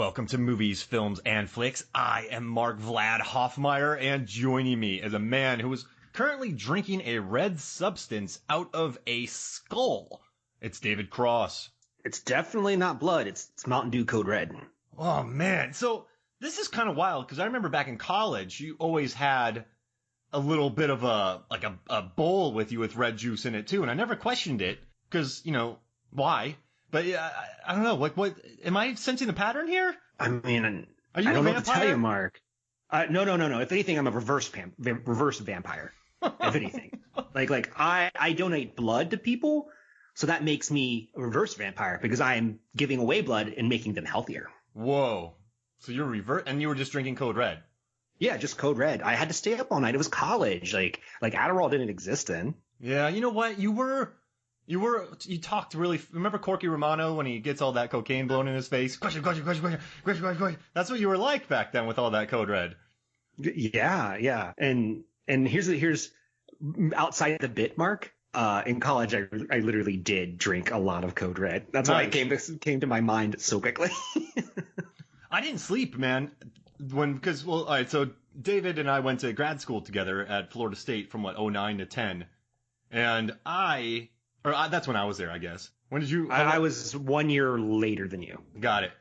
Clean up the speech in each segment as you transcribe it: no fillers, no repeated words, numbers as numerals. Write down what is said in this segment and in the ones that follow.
Welcome to Movies, Films, and Flicks. I am Mark Vlad Hoffmeyer, and joining me is a man who is currently drinking a red substance out of a skull. It's David Cross. It's definitely not blood. It's Mountain Dew Code Red. Oh, man. So this is kind of wild, because I remember back in college, you always had a little bit of a bowl with you with red juice in it, too. And I never questioned it, because, why? But yeah, I don't know. What? Am I sensing a pattern here? I mean, are you I don't know vampire? what to tell you, Mark. No. If anything, I'm a reverse vampire. If anything, like I donate blood to people, so that makes me a reverse vampire because I am giving away blood and making them healthier. Whoa! So you're reverse, and you were just drinking Code Red? Yeah, just Code Red. I had to stay up all night. It was college. Like Adderall didn't exist then. Yeah, you know what? You talked really. Remember Corky Romano when he gets all that cocaine blown in his face? Question. That's what you were like back then with all that Code Red. Yeah. And here's outside the bit, Mark. In college, I literally did drink a lot of Code Red. That's why it came to my mind so quickly. I didn't sleep, man. All right. So David and I went to grad school together at Florida State from 09 to 10, and that's when I was there, I guess. When did you? I was 1 year later than you. Got it.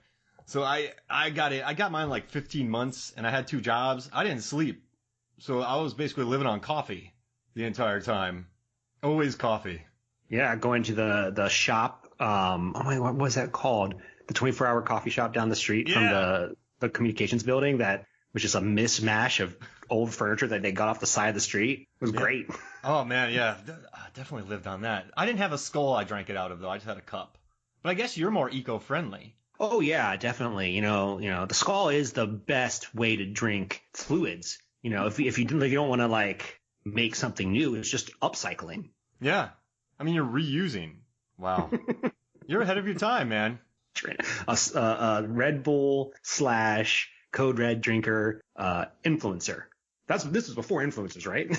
So I got it. I got mine like 15 months, and I had 2 jobs. I didn't sleep, so I was basically living on coffee the entire time. Always coffee. Yeah, going to the shop. What was that called? The 24-hour coffee shop down the street from the communications building that was just a mismatch of old furniture that they got off the side of the street. It was great. Oh, man, yeah. I definitely lived on that. I didn't have a skull I drank it out of, though. I just had a cup. But I guess you're more eco-friendly. Oh, yeah, definitely. The skull is the best way to drink fluids. If you don't want to, make something new, it's just upcycling. Yeah. I mean, you're reusing. Wow. You're ahead of your time, man. A Red Bull / Code Red drinker influencer. This was before influencers, right?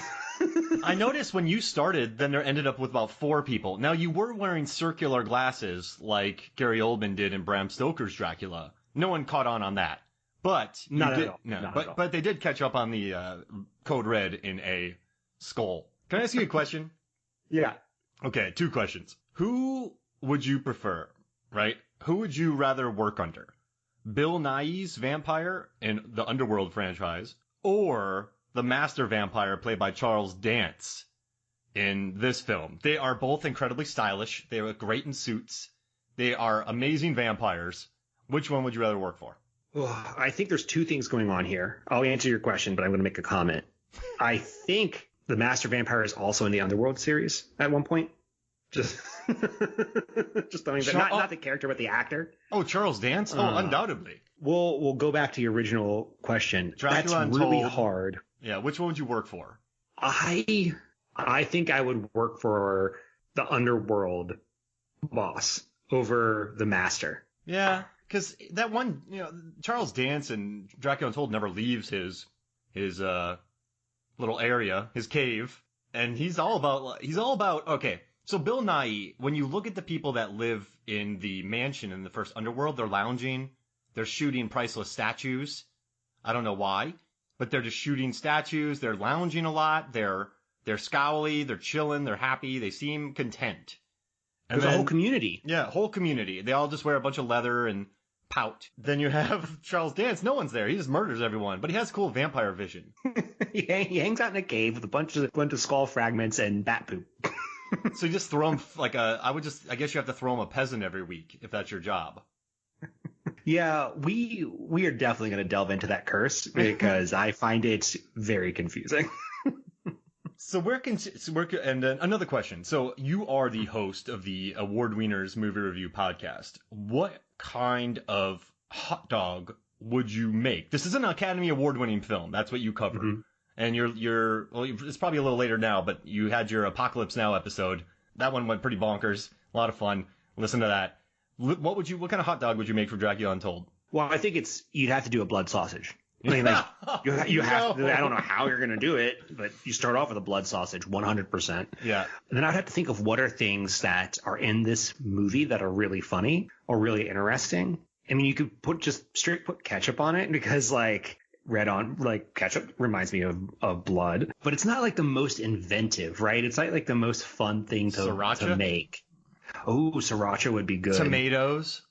I noticed when you started, then there ended up with about 4 people. Now, you were wearing circular glasses like Gary Oldman did in Bram Stoker's Dracula. No one caught on that. But but they did catch up on the Code Red in a skull. Can I ask you a question? Yeah. Okay, 2 questions. Who would you prefer, right? Who would you rather work under? Bill Nighy's vampire in the Underworld franchise, or the master vampire played by Charles Dance in this film? They are both incredibly stylish. They look great in suits. They are amazing vampires. Which one would you rather work for? Oh, I think there's 2 things going on here. I'll answer your question, but I'm going to make a comment. I think the master vampire is also in the Underworld series at one point. Just throwing that. Not the character, but the actor. Oh, Charles Dance? Oh, undoubtedly. We'll go back to your original question. Dracula That's Untold. Really hard. Yeah, which one would you work for? I think I would work for the Underworld boss over the master. Yeah, because that one, Charles Dance in Dracula Untold never leaves his little area, his cave, and he's all about okay. So Bill Nighy, when you look at the people that live in the mansion in the first Underworld, they're lounging, they're shooting priceless statues. I don't know why, but they're just shooting statues. They're lounging a lot. They're scowly. They're chilling. They're happy. They seem content. And there's a whole community. Yeah, whole community. They all just wear a bunch of leather and pout. Then you have Charles Dance. No one's there. He just murders everyone, but he has cool vampire vision. He hangs out in a cave with a bunch of skull fragments and bat poop. So you just throw him I guess you have to throw him a peasant every week if that's your job. Yeah, we are definitely going to delve into that curse because I find it very confusing. And then another question. So you are the host of the Award Wieners movie review podcast. What kind of hot dog would you make? This is an Academy Award winning film. That's what you cover. Mm-hmm. And it's probably a little later now, but you had your Apocalypse Now episode. That one went pretty bonkers. A lot of fun. Listen to that. What kind of hot dog would you make for Dracula Untold? Well, I think you'd have to do a blood sausage. I mean, you have to. I don't know how you're going to do it, but you start off with a blood sausage, 100%. Yeah. And then I'd have to think of what are things that are in this movie that are really funny or really interesting. I mean, you could put ketchup on it because like ketchup reminds me of blood, but it's not like the most inventive, right? It's not like the most fun thing to make. Oh, siracha would be good. Tomatoes.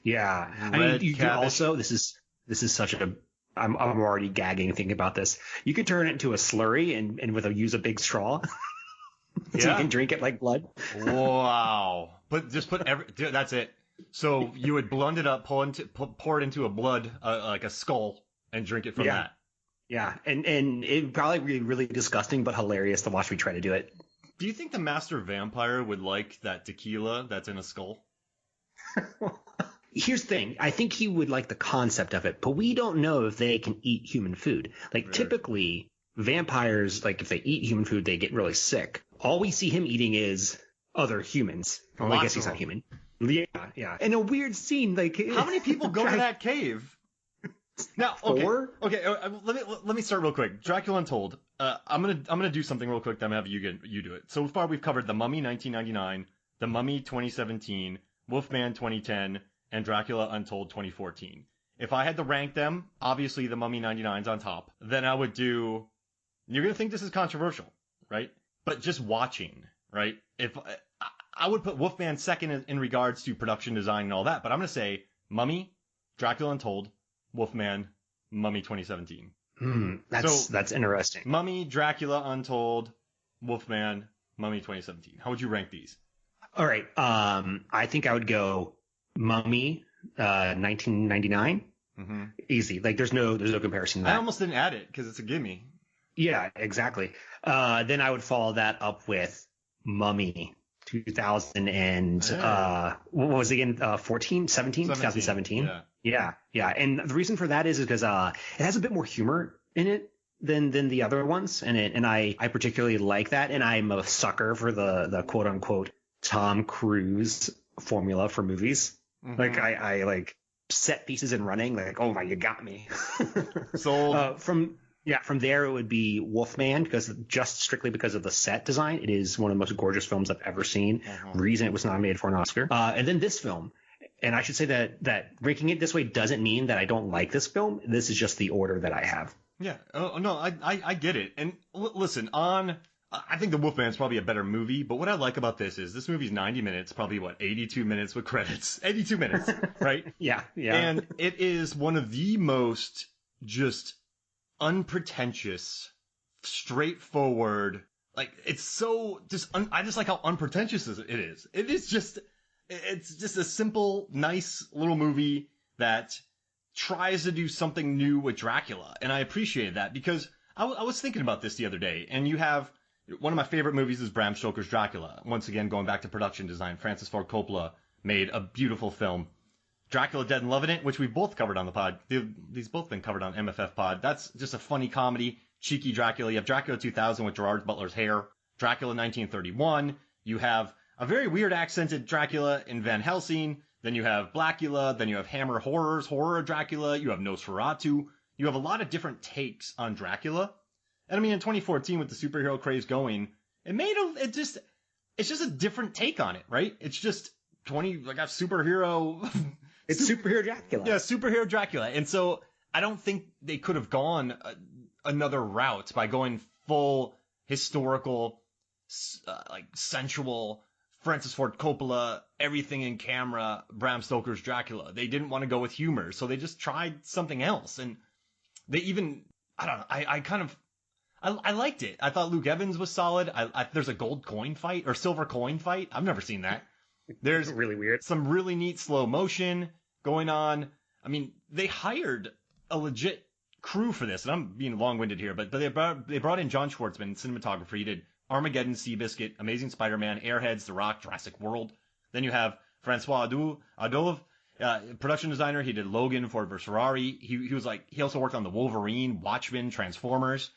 Yeah. I mean, you could also, this is such a, I'm already gagging thinking about this. You could turn it into a slurry and use a big straw. So you can drink it like blood. Wow. But just dude, that's it. So you would blend it up, pour it into a blood, like a skull, and drink it from that. Yeah, and it'd probably be really disgusting, but hilarious to watch me try to do it. Do you think the master vampire would like that tequila that's in a skull? Here's the thing. I think he would like the concept of it, but we don't know if they can eat human food. Like, typically, vampires, like, if they eat human food, they get really sick. All we see him eating is other humans. Well, I guess he's not human. Yeah. In a weird scene, like, how many people go to that cave? Now, Four? Okay. Let me start real quick. Dracula Untold. I'm gonna do something real quick. Then I'm gonna have you do it. So far, we've covered The Mummy 1999, The Mummy 2017, Wolfman 2010, and Dracula Untold 2014. If I had to rank them, obviously The Mummy 99's on top. Then I would do. You're gonna think this is controversial, right? But just watching, right? If I would put Wolfman second in regards to production design and all that, but I'm going to say Mummy, Dracula Untold, Wolfman, Mummy 2017. That's interesting. Mummy, Dracula Untold, Wolfman, Mummy 2017. How would you rank these? All right. I think I would go Mummy 1999. Mm-hmm. Easy. Like there's no comparison to that. I almost didn't add it because it's a gimme. Yeah, exactly. Then I would follow that up with Mummy 2000 and what was it again? 2017. Yeah. And the reason for that is because it has a bit more humor in it than the other ones, and I particularly like that. And I'm a sucker for the quote unquote Tom Cruise formula for movies. Mm-hmm. Like I like set pieces and running. Like, oh my, you got me. Sold. From there it would be Wolfman strictly because of the set design. It is one of the most gorgeous films I've ever seen. Uh-huh. Reason it was nominated for an Oscar. And then this film. And I should say that ranking it this way doesn't mean that I don't like this film. This is just the order that I have. Yeah. Oh, no, I get it. And listen, I think The Wolfman is probably a better movie, but what I like about this movie's 90 minutes, probably 82 minutes with credits. 82 minutes, right? Yeah. And it is one of the most just unpretentious, straightforward, like it's so just I just like how unpretentious it is. It's just a simple, nice little movie that tries to do something new with Dracula, and I appreciate that because I was thinking about this the other day, and you have one of my favorite movies is Bram Stoker's Dracula. Once again, going back to production design, Francis Ford Coppola made a beautiful film. Dracula Dead and Loving It, which we've both covered on the pod. These both been covered on MFF pod. That's just a funny comedy, cheeky Dracula. You have Dracula 2000 with Gerard Butler's hair. Dracula 1931. You have a very weird accented Dracula in Van Helsing. Then you have Blackula. Then you have Hammer Horror's Horror Dracula. You have Nosferatu. You have a lot of different takes on Dracula. And I mean, in 2014, with the superhero craze going, it's just a different take on it, right? It's just a superhero. It's superhero Dracula. Yeah, superhero Dracula. And so I don't think they could have gone another route by going full historical, sensual, Francis Ford Coppola, everything in camera, Bram Stoker's Dracula. They didn't want to go with humor, so they just tried something else. And they even, I don't know, I liked it. I thought Luke Evans was solid. There's a gold coin fight or silver coin fight. I've never seen that. There's really weird. Some really neat slow motion going on. I mean, they hired a legit crew for this, and I'm being long-winded here, but they brought in John Schwartzman, cinematographer. He did Armageddon, Seabiscuit, Amazing Spider-Man, Airheads, The Rock, Jurassic World. Then you have Francois Adolphe, production designer. He did Logan, Ford vs. Ferrari. He also worked on The Wolverine, Watchmen, Transformers.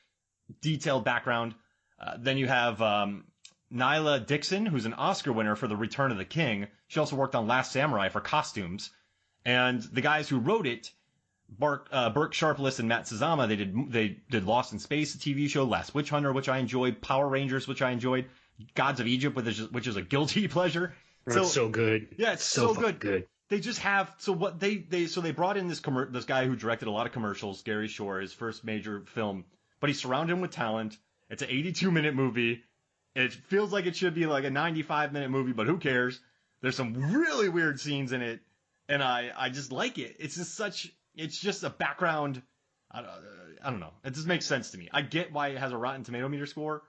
Detailed background. Then you have Nyla Dixon, who's an Oscar winner for The Return of the King. She also worked on Last Samurai for costumes. And the guys who wrote it, Burke Sharpless and Matt Sazama, they did Lost in Space, a TV show, Last Witch Hunter, which I enjoyed, Power Rangers, which I enjoyed, Gods of Egypt, which is a guilty pleasure. It's so good. Yeah, it's so good. they just have, so what they brought in this guy who directed a lot of commercials, Gary Shore, his first major film, but he surrounded him with talent. It's an 82-minute movie. It feels like it should be like a 95-minute movie, but who cares? There's some really weird scenes in it, and I just like it. It's just a background. I don't know. It just makes sense to me. I get why it has a Rotten Tomato meter score,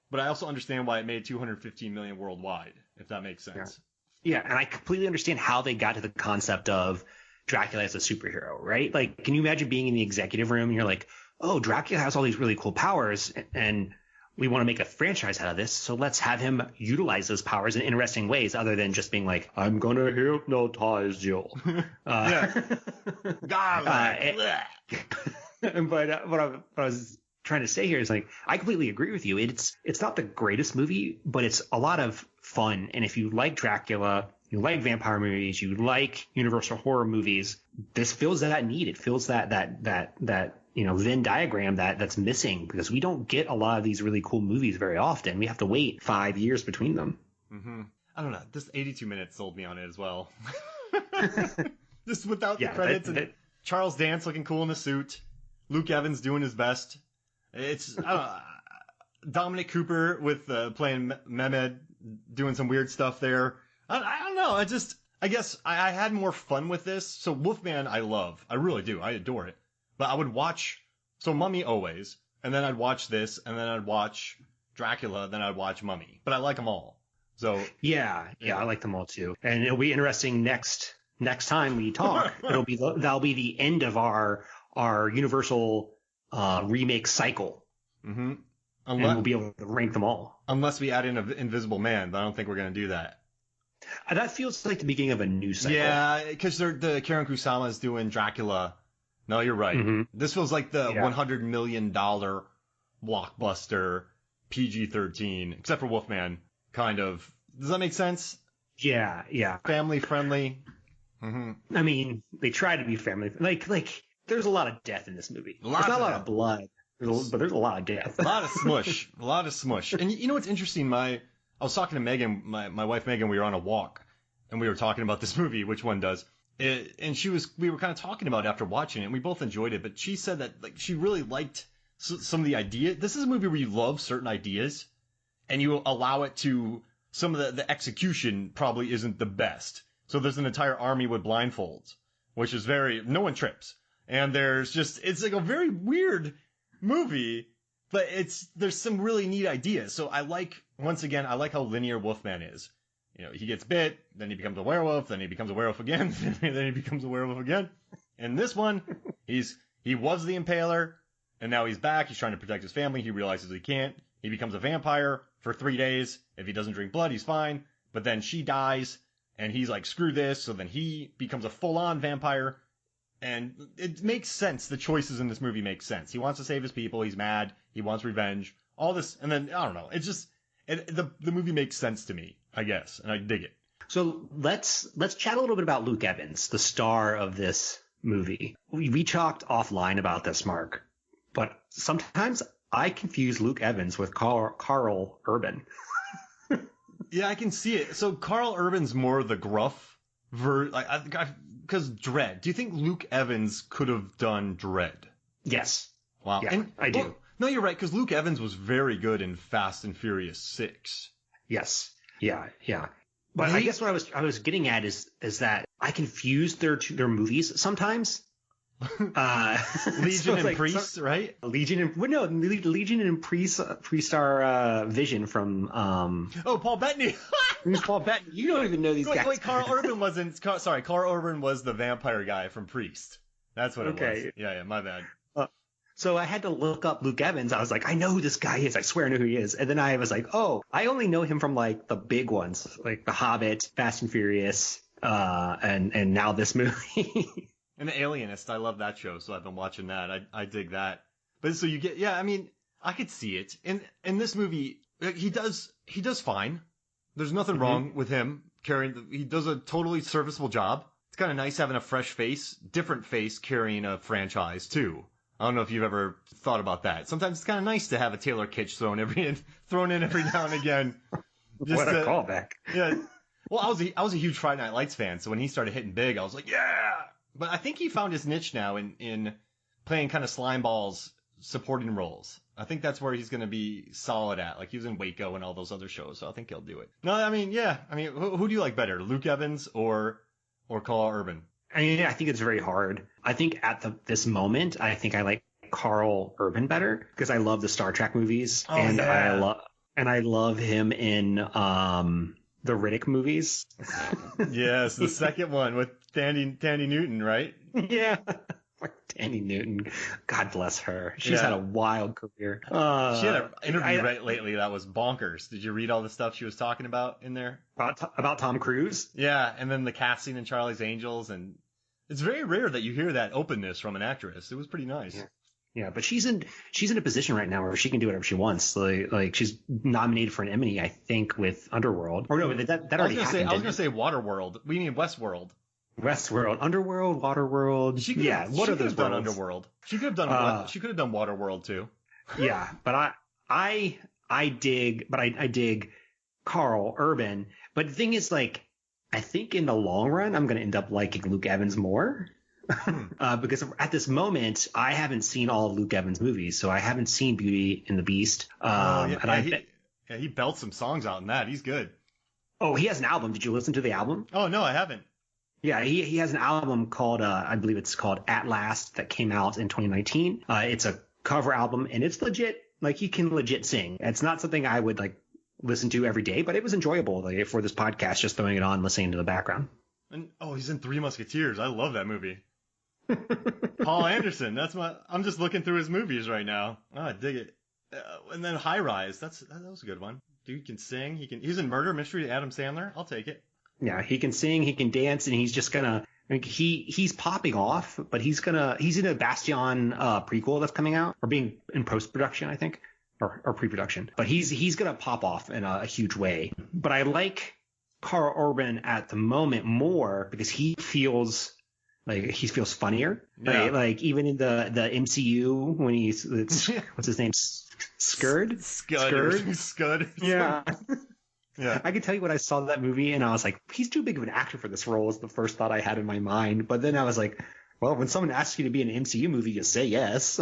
but I also understand why it made $215 million worldwide, if that makes sense. Yeah, and I completely understand how they got to the concept of Dracula as a superhero, right? Like, can you imagine being in the executive room and you're like, oh, Dracula has all these really cool powers, and we want to make a franchise out of this, so let's have him utilize those powers in interesting ways other than just being like, I'm going to hypnotize you. But what I was trying to say here is, like, I completely agree with you. It's not the greatest movie, but it's a lot of fun. And if you like Dracula, you like vampire movies, you like universal horror movies, this fills that need. It fills that Venn diagram that's missing, because we don't get a lot of these really cool movies very often. We have to wait 5 years between them. Mm-hmm. I don't know. This 82 minutes sold me on it as well. Just without the credits and Charles Dance looking cool in a suit. Luke Evans doing his best. It's Dominic Cooper with playing Mehmed, doing some weird stuff there. I don't know. I guess I had more fun with this. So Wolfman I love. I really do. I adore it. But I would watch Mummy always, and then I'd watch this, and then I'd watch Dracula, then I'd watch Mummy. But I like them all. So yeah, I like them all too. And it'll be interesting next time we talk. That'll be the end of our Universal remake cycle. Mm-hmm. And we'll be able to rank them all. Unless we add in an Invisible Man, but I don't think we're going to do that. That feels like the beginning of a new cycle. Yeah, because the Karen Kusama is doing Dracula. No, you're right. Mm-hmm. This feels like the $100 million blockbuster PG-13, except for Wolfman, kind of. Does that make sense? Yeah. Family friendly. Mm-hmm. I mean, they try to be family. Like there's a lot of death in this movie. There's not a lot of blood, but there's a lot of death. A lot of smush. And you know what's interesting? I was talking to Megan, my wife Megan. We were on a walk, and we were talking about this movie. Which one does? And we were kind of talking about it after watching it, and we both enjoyed it. But she said that she really liked some of the idea. This is a movie where you love certain ideas, and you allow it to. Some of the execution probably isn't the best. So there's an entire army with blindfolds, which is no one trips. And it's like a very weird movie, but there's some really neat ideas. So I like how linear Wolfman is. You know, he gets bit, then he becomes a werewolf, then he becomes a werewolf again, then he becomes a werewolf again. In this one, he was the Impaler, and now he's back. He's trying to protect his family. He realizes he can't. He becomes a vampire for 3 days. If he doesn't drink blood, he's fine. But then she dies, and he's like, screw this. So then he becomes a full-on vampire. And it makes sense. The choices in this movie make sense. He wants to save his people. He's mad. He wants revenge. All this. And then, I don't know. The movie makes sense to me, I guess. And I dig it. So let's chat a little bit about Luke Evans, the star of this movie. We talked offline about this, Mark. But sometimes I confuse Luke Evans with Carl Urban. Yeah, I can see it. So Carl Urban's more the gruff because Dredd. Do you think Luke Evans could have done Dredd? Yes. Wow. Yeah, I do. Well, no, you're right, because Luke Evans was very good in Fast and Furious 6. Yes. Yeah. But I guess what I was getting at is that I confuse their movies sometimes. Legion and Priest, right? Legion and Priest are Vision from Paul Bettany. Who's Paul Bettany? You don't even know these guys. Wait, Carl Urban wasn't. Sorry, Carl Urban was the vampire guy from Priest. That's what it was. Yeah, my bad. So I had to look up Luke Evans. I was like, I know who this guy is. I swear I know who he is. And then I was like, oh, I only know him from like the big ones, like The Hobbit, Fast and Furious, and now this movie. And The Alienist, I love that show, so I've been watching that. I dig that. But so you get, I mean, I could see it. In this movie, he does fine. There's nothing wrong with him he does a totally serviceable job. It's kind of nice having a fresh face, different face carrying a franchise too. I don't know if you've ever thought about that. Sometimes it's kind of nice to have a Taylor Kitsch thrown in every now and again. What a callback. Yeah. Well, I was a huge Friday Night Lights fan, so when he started hitting big, I was like, yeah. But I think he found his niche now in playing kind of slimeballs supporting roles. I think that's where he's going to be solid at. Like, he was in Waco and all those other shows, so I think he'll do it. No, I mean, yeah. I mean, who do you like better, Luke Evans or Carl Urban? I mean, I think it's very hard. I think at this moment, I think I like Carl Urban better because I love the Star Trek movies, and yeah. I love him in the Riddick movies. Yes, the second one with Tandy Newton, right? Yeah. Tandy Newton, God bless her. She's had a wild career. She had an interview lately that was bonkers. Did you read all the stuff she was talking about in there? About Tom Cruise? Yeah, and then the casting in Charlie's Angels, and it's very rare that you hear that openness from an actress. It was pretty nice. Yeah, but she's in a position right now where she can do whatever she wants. Like she's nominated for an Emmy, I think, with Underworld. Or no, that already happened. I was gonna say Waterworld. We mean Westworld. Westworld, Underworld, Waterworld. What are those done? Underworld. She could have done. She could have done Waterworld too. Yeah, but I dig Carl Urban. But the thing is, like, I think in the long run, I'm going to end up liking Luke Evans more. Because at this moment, I haven't seen all of Luke Evans' movies, so I haven't seen Beauty and the Beast. He belts some songs out in that. He's good. Oh, he has an album. Did you listen to the album? Oh no, I haven't. Yeah, he has an album called, I believe it's called At Last, that came out in 2019. It's a cover album, and it's legit. Like, he can legit sing. It's not something I would, like, listen to every day, but it was enjoyable, like, for this podcast, just throwing it on, listening to the background. And he's in Three Musketeers. I love that movie. Paul Anderson. I'm just looking through his movies right now. Oh, I dig it. And then High Rise. That was a good one. Dude can sing. He's in Murder Mystery, Adam Sandler. I'll take it. Yeah, he can sing, he can dance, and he's just gonna. He's popping off, but he's in a Bastion prequel that's coming out or being in post production, I think, or pre-production. But he's gonna pop off in a huge way. But I like Carl Urban at the moment more because he feels funnier. Yeah. Like even in the MCU when what's his name? Scud. Yeah. Yeah. I can tell you when I saw that movie and I was like, he's too big of an actor for this role, is the first thought I had in my mind. But then I was like, well, when someone asks you to be in an MCU movie, you say yes.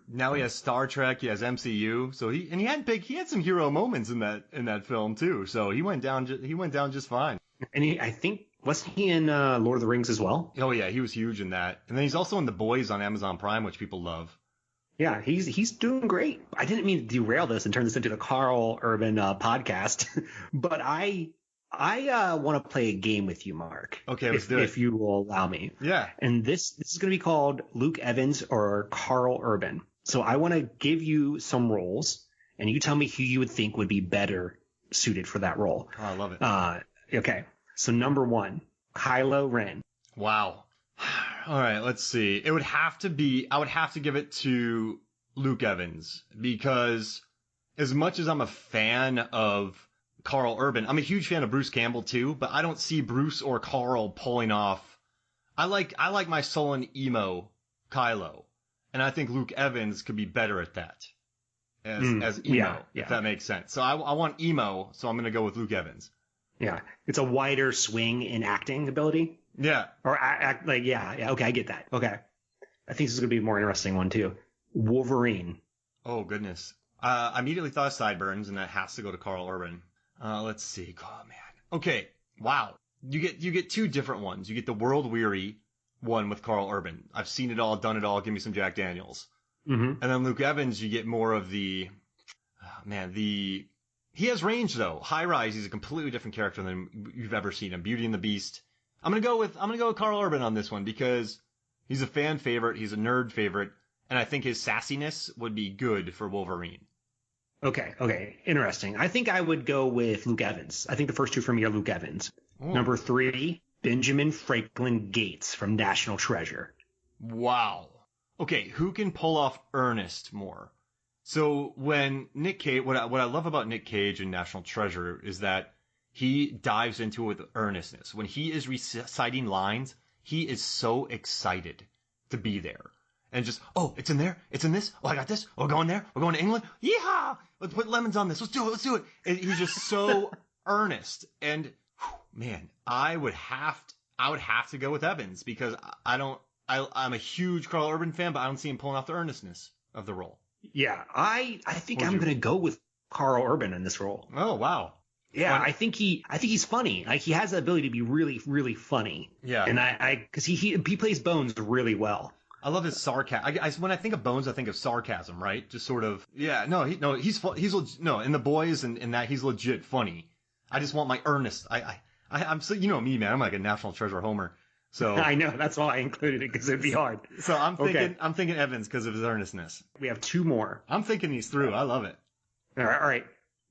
Now he has Star Trek, he has MCU, so he had some hero moments in that film too. So he went down just fine. And I think wasn't he in Lord of the Rings as well? Oh yeah, he was huge in that. And then he's also in The Boys on Amazon Prime, which people love. Yeah, he's doing great. I didn't mean to derail this and turn this into the Carl Urban podcast, but I want to play a game with you, Mark. Okay, let's do it. If you will allow me. Yeah. And this is going to be called Luke Evans or Carl Urban. So I want to give you some roles, and you tell me who you would think would be better suited for that role. Oh, I love it. Okay. So number 1, Kylo Ren. Wow. All right, let's see. I would have to give it to Luke Evans because as much as I'm a fan of Carl Urban, I'm a huge fan of Bruce Campbell too, but I don't see Bruce or Carl pulling off. I like my sullen emo Kylo, and I think Luke Evans could be better at that as emo, if that makes sense. So I want emo, so I'm going to go with Luke Evans. Yeah, it's a wider swing in acting ability. Yeah. Or act like, yeah. Okay, I get that. Okay. I think this is going to be a more interesting one, too. Wolverine. Oh, goodness. I immediately thought of Sideburns, and that has to go to Carl Urban. Let's see. Oh, man. Okay. Wow. You get two different ones. You get the world-weary one with Carl Urban. I've seen it all, done it all. Give me some Jack Daniels. Mm-hmm. And then Luke Evans, you get more of he has range, though. High Rise, he's a completely different character than you've ever seen him. Beauty and the Beast. I'm gonna go with Carl Urban on this one because he's a fan favorite, he's a nerd favorite, and I think his sassiness would be good for Wolverine. Okay, interesting. I think I would go with Luke Evans. I think the first two for me are Luke Evans. Ooh. Number 3, Benjamin Franklin Gates from National Treasure. Wow. Okay, who can pull off Ernest more? So when Nick Cage, what I love about Nick Cage in National Treasure is that he dives into it with earnestness. When he is reciting lines, he is so excited to be there. And just, oh, it's in there. It's in this. Oh, I got this. Oh, we're going there. We're going to England. Yeehaw! Let's put lemons on this. Let's do it. And he's just so earnest. And Man, I would have to go with Evans because I'm a huge Carl Urban fan, but I don't see him pulling off the earnestness of the role. Yeah, I think I'm going to go with Carl Urban in this role. Oh, wow. Yeah, Funny. I think he's funny. Like, he has the ability to be really, really funny. Yeah. And because he plays Bones really well. I love his sarcasm. When I think of Bones, I think of sarcasm, right? Just sort of, yeah, no, in The Boys and that he's legit funny. I just want my earnest. I'm so, you know me, man. I'm like a National Treasure homer. So I know, that's why I included it, because it'd be hard. So I'm thinking Evans because of his earnestness. We have two more. I'm thinking these through. I love it. All right.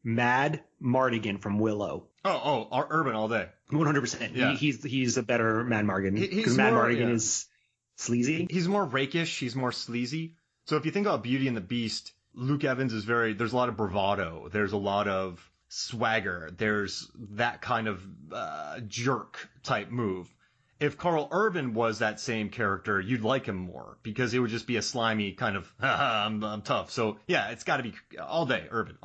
Mad Mardigan from Willow. Oh, Urban all day. 100%. Yeah. He's a better Mad Mardigan. He's Mad more, Mardigan is sleazy. He's more rakish. He's more sleazy. So if you think about Beauty and the Beast, Luke Evans is there's a lot of bravado. There's a lot of swagger. There's that kind of jerk type move. If Carl Urban was that same character, you'd like him more because it would just be a slimy kind of, I'm tough. So yeah, it's got to be all day Urban.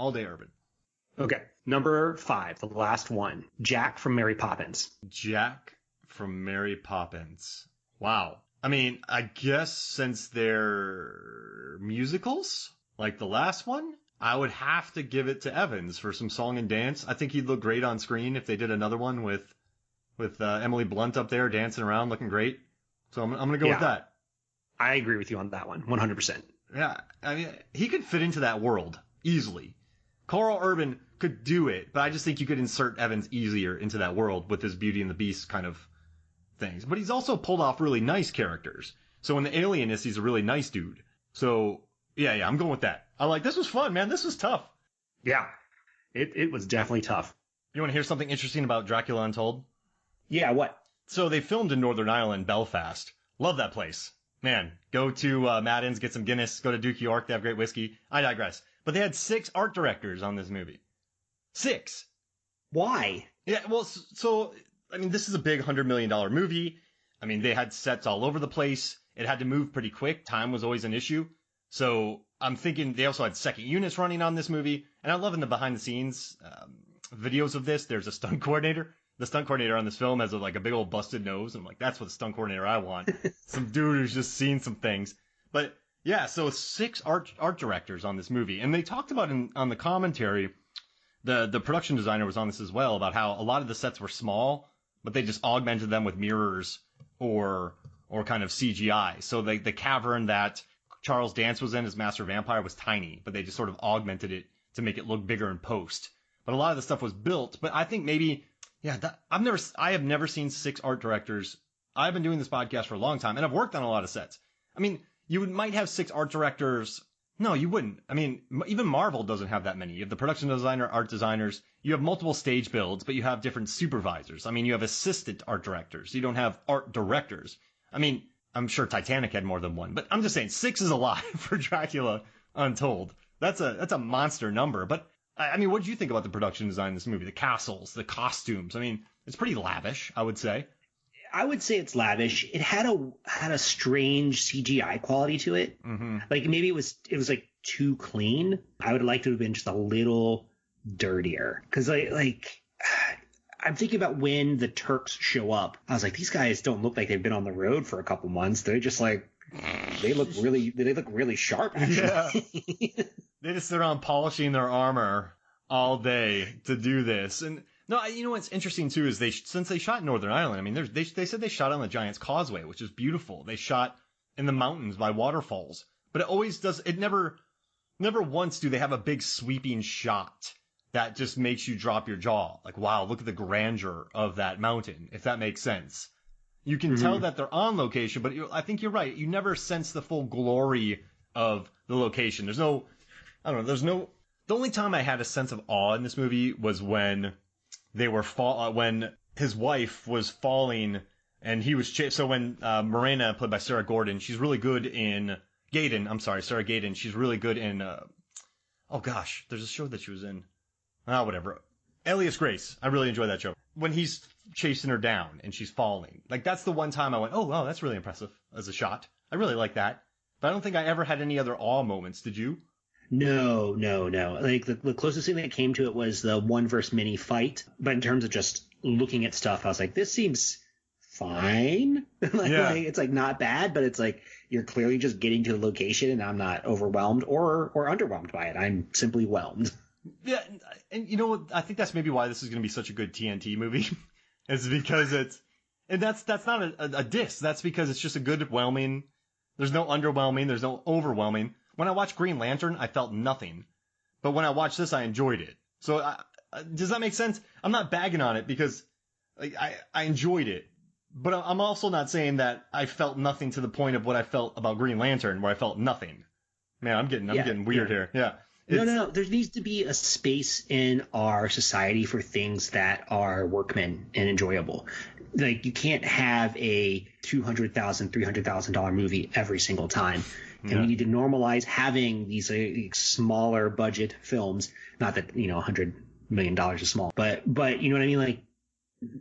Okay. Number 5, the last one. Jack from Mary Poppins. Jack from Mary Poppins. Wow. I mean, I guess since they're musicals, like the last one, I would have to give it to Evans for some song and dance. I think he'd look great on screen if they did another one with Emily Blunt up there dancing around, looking great. So I'm going to go with that. I agree with you on that one, 100%. Yeah, I mean, he could fit into that world easily. Carl Urban could do it, but I just think you could insert Evans easier into that world with his Beauty and the Beast kind of things. But he's also pulled off really nice characters. So in The Alienist, he's a really nice dude. So yeah, I'm going with that. This was fun, man. This was tough. Yeah, it was definitely tough. You want to hear something interesting about Dracula Untold? Yeah, what? So they filmed in Northern Ireland, Belfast. Love that place. Man, go to Madden's, get some Guinness, go to Duke York, they have great whiskey. I digress. But they had 6 art directors on this movie. 6. Why? Yeah, well, so, I mean, this is a big $100 million movie. I mean, they had sets all over the place. It had to move pretty quick. Time was always an issue. So I'm thinking they also had second units running on this movie. And I love in the behind the scenes videos of this, there's a stunt coordinator. The stunt coordinator on this film has a big old busted nose. I'm like, that's what the stunt coordinator I want. Some dude who's just seen some things. But yeah, so 6 art directors on this movie. And they talked about on the commentary, the production designer was on this as well, about how a lot of the sets were small, but they just augmented them with mirrors or kind of CGI. So the cavern that Charles Dance was in as Master Vampire was tiny, but they just sort of augmented it to make it look bigger in post. But a lot of the stuff was built. But I think maybe, yeah, I have never seen 6 art directors. I've been doing this podcast for a long time, and I've worked on a lot of sets. I mean, you might have 6 art directors. No, you wouldn't. I mean, even Marvel doesn't have that many. You have the production designer, art designers. You have multiple stage builds, but you have different supervisors. I mean, you have assistant art directors. You don't have art directors. I mean, I'm sure Titanic had more than one, but I'm just saying 6 is a lot for Dracula Untold. That's a monster number. But I mean, what did you think about the production design in this movie? The castles, the costumes. I mean, it's pretty lavish, I would say. I would say it's lavish. It had a strange CGI quality to it. Mm-hmm. Like maybe it was like too clean. I would like to have been just a little dirtier, because I'm thinking about when the Turks show up. I was like, these guys don't look like they've been on the road for a couple months. They're just like, they look really sharp. Actually. Yeah. They just sit around polishing their armor all day to do this. And no, you know what's interesting too is since they shot in Northern Ireland. I mean, they said they shot on the Giant's Causeway, which is beautiful. They shot in the mountains by waterfalls, but it always does. It never once do they have a big sweeping shot that just makes you drop your jaw. Like, wow, look at the grandeur of that mountain. If that makes sense, you can tell that they're on location, but I think you're right. You never sense the full glory of the location. The only time I had a sense of awe in this movie was when they were when his wife was falling and he was so when Morena, played by Sarah Gordon, she's really good in Sarah Gadon, she's really good in oh gosh, there's a show that she was in, whatever, Alias Grace. I really enjoy that show. When he's chasing her down and she's falling, like that's the one time I went, oh wow, that's really impressive as a shot. I really like that. But I don't think I ever had any other awe moments. Did you? No. Like the closest thing that came to it was the one versus many fight. But in terms of just looking at stuff, I was like, this seems fine. Like, it's like not bad, but it's like you're clearly just getting to the location, and I'm not overwhelmed or underwhelmed by it. I'm simply whelmed. Yeah, and you know what? I think that's maybe why this is going to be such a good TNT movie, is because that's not a diss. That's because it's just a good whelming. There's no underwhelming. There's no overwhelming. When I watched Green Lantern, I felt nothing, but when I watched this, I enjoyed it. So does that make sense? I'm not bagging on it because like I enjoyed it. But I'm also not saying that I felt nothing to the point of what I felt about Green Lantern, where I felt nothing. Man, I'm getting weird here. Yeah. No. There needs to be a space in our society for things that are workmen and enjoyable. Like, you can't have a $200,000, $300,000 movie every single time. And we need to normalize having these smaller budget films. Not that, $100 million is small, but you know what I mean? Like,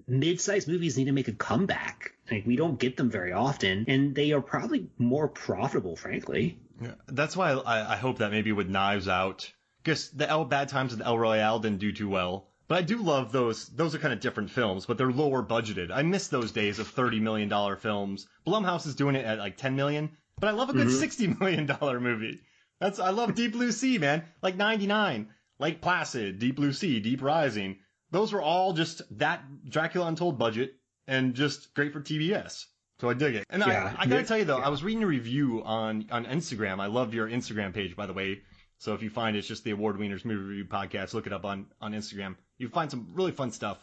mid-sized movies need to make a comeback. Like, we don't get them very often, and they are probably more profitable, frankly. Yeah, that's why I hope that maybe with Knives Out, because the Bad Times of El Royale didn't do too well. But I do love those. Those are kind of different films, but they're lower budgeted. I miss those days of $30 million films. Blumhouse is doing it at like $10 million, but I love a good $60 million movie. I love Deep Blue Sea, man. Like 99, Lake Placid, Deep Blue Sea, Deep Rising. Those were all just that Dracula Untold budget and just great for TBS. So I dig it. And I gotta tell you though, I was reading a review on Instagram. I love your Instagram page, by the way. So if you find it's just the Award Wieners Movie Review Podcast, look it up on Instagram. You find some really fun stuff.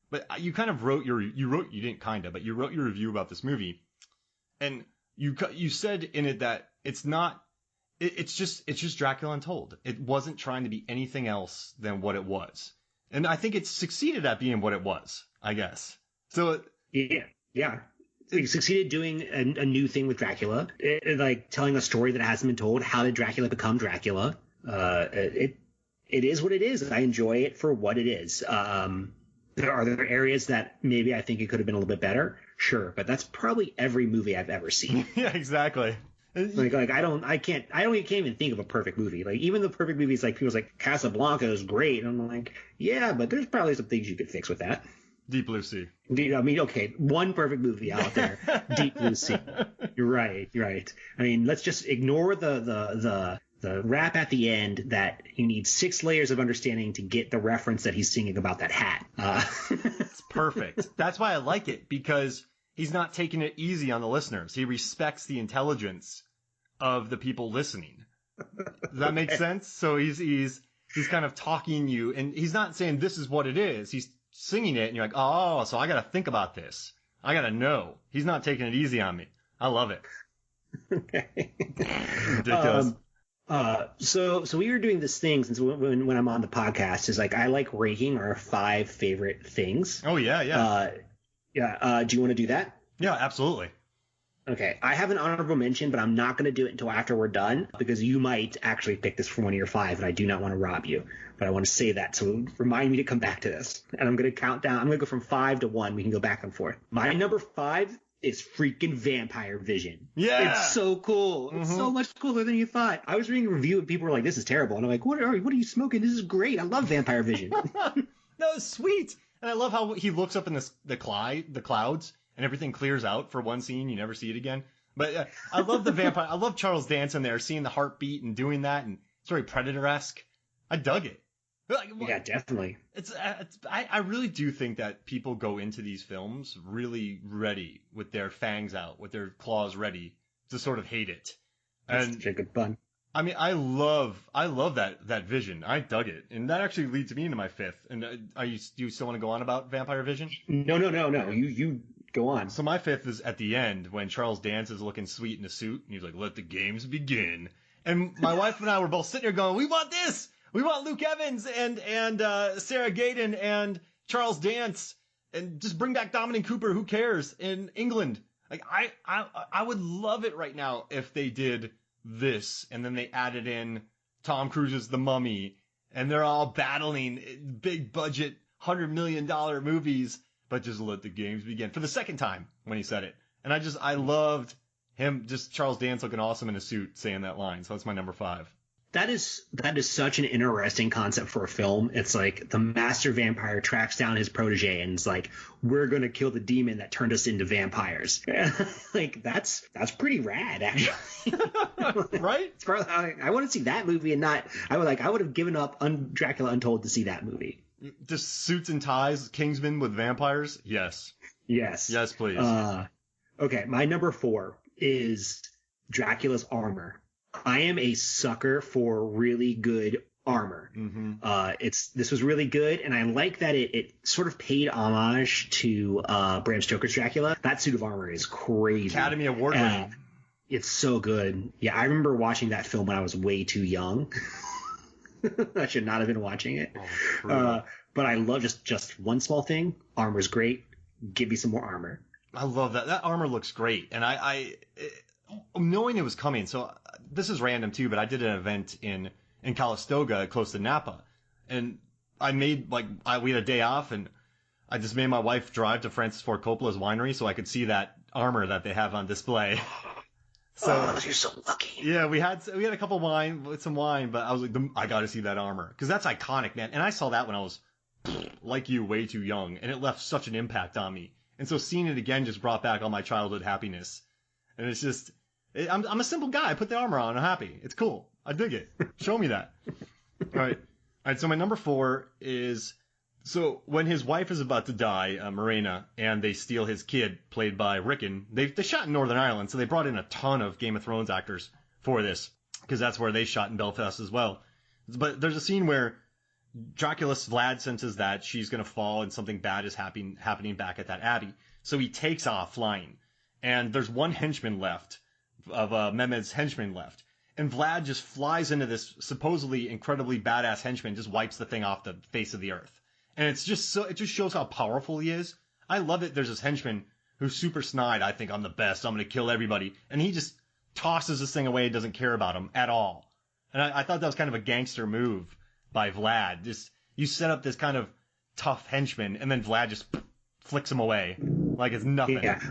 But you kind of wrote your review about this movie, and you said in it that it's just Dracula Untold. It wasn't trying to be anything else than what it was. And I think it succeeded at being what it was, I guess. So yeah. It succeeded doing a new thing with Dracula, like telling a story that hasn't been told. How did Dracula become Dracula? It is what it is. I enjoy it for what it is. Are there areas that maybe I think it could have been a little bit better? Sure, but that's probably every movie I've ever seen. Yeah, exactly. Like I can't even think of a perfect movie. Like, even the perfect movies, like people's like Casablanca is great, and I'm like, yeah, but there's probably some things you could fix with that. Deep Blue Sea. I mean, okay, one perfect movie out there, Deep Blue Sea. You're right. I mean, let's just ignore the rap at the end that you need 6 layers of understanding to get the reference that he's singing about that hat. It's perfect. That's why I like it, because he's not taking it easy on the listeners. He respects the intelligence of the people listening. Does that make sense? So he's kind of talking you, and he's not saying this is what it is. He's singing it, and you're like, oh, so I got to think about this. I got to know. He's not taking it easy on me. I love it. Okay. Ridiculous. So we were doing this thing since when I'm on the podcast is like, I like ranking our 5 favorite things. Oh, yeah. Do you want to do that? Yeah, absolutely. Okay. I have an honorable mention, but I'm not going to do it until after we're done, because you might actually pick this for one of your 5, and I do not want to rob you. But I want to say that, so remind me to come back to this. And I'm going to count down. I'm going to go from 5 to 1. We can go back and forth. My number 5 is freaking Vampire Vision. Yeah. It's so cool. It's so much cooler than you thought. I was reading a review and people were like, this is terrible. And I'm like, what are you smoking? This is great. I love Vampire Vision. No, it's sweet. And I love how he looks up in the clouds and everything clears out for one scene. You never see it again. But I love the vampire. I love Charles Dance in there, seeing the heartbeat and doing that. And it's very Predator-esque. I dug it. Yeah, definitely. I really do think that people go into these films really ready, with their fangs out, with their claws ready to sort of hate it. That's such a good pun. I mean, I love that vision. I dug it, and that actually leads me into my 5th. And do you still want to go on about Vampire Vision? No. You go on. So my 5th is at the end when Charles Dance is looking sweet in a suit, and he's like, "Let the games begin." And my wife and I were both sitting there going, "We want this. We want Luke Evans and Sarah Gadon and Charles Dance, and just bring back Dominic Cooper. Who cares? In England." Like, I would love it right now if they did this, and then they added in Tom Cruise's The Mummy, and they're all battling big budget $100 million movies, but just let the games begin for the second time when he said it. And I loved him, just Charles Dance looking awesome in a suit saying that line. So that's my number 5. That is such an interesting concept for a film. It's like the master vampire tracks down his protege and is like, we're going to kill the demon that turned us into vampires. Like that's pretty rad, actually. Right? I want to see that movie and not, I would have given up Dracula Untold to see that movie. Just suits and ties, Kingsman with vampires? Yes. Yes. Yes, please. Okay, my number 4 is Dracula's armor. I am a sucker for really good armor. Mm-hmm. This was really good, and I like that it sort of paid homage to Bram Stoker's Dracula. That suit of armor is crazy. Academy Award winning. It's so good. Yeah, I remember watching that film when I was way too young. I should not have been watching it. Oh, but I love just one small thing. Armor's great. Give me some more armor. I love that. That armor looks great. And knowing it was coming, so this is random too, but I did an event in Calistoga close to Napa. And I made, we had a day off, and I just made my wife drive to Francis Ford Coppola's winery so I could see that armor that they have on display. So you're so lucky. Yeah, we had a couple some wine, but I was like, I got to see that armor because that's iconic, man. And I saw that when I was like you, way too young, and it left such an impact on me. And so seeing it again just brought back all my childhood happiness. And it's just, I'm a simple guy. I put the armor on. I'm happy. It's cool. I dig it. Show me that. All right. So my number 4 is, so when his wife is about to die, Morena, and they steal his kid, played by Rickon, they shot in Northern Ireland, so they brought in a ton of Game of Thrones actors for this, because that's where they shot in Belfast as well. But there's a scene where Vlad senses that she's going to fall and something bad is happening back at that abbey. So he takes off flying. And there's one henchman left, of Mehmed's henchman left. And Vlad just flies into this supposedly incredibly badass henchman, just wipes the thing off the face of the earth. And it just shows how powerful he is. I love it. There's this henchman who's super snide. I think I'm the best. I'm going to kill everybody. And he just tosses this thing away and doesn't care about him at all. And I thought that was kind of a gangster move by Vlad. Just, you set up this kind of tough henchman, and then Vlad just flicks him away like it's nothing. Yeah.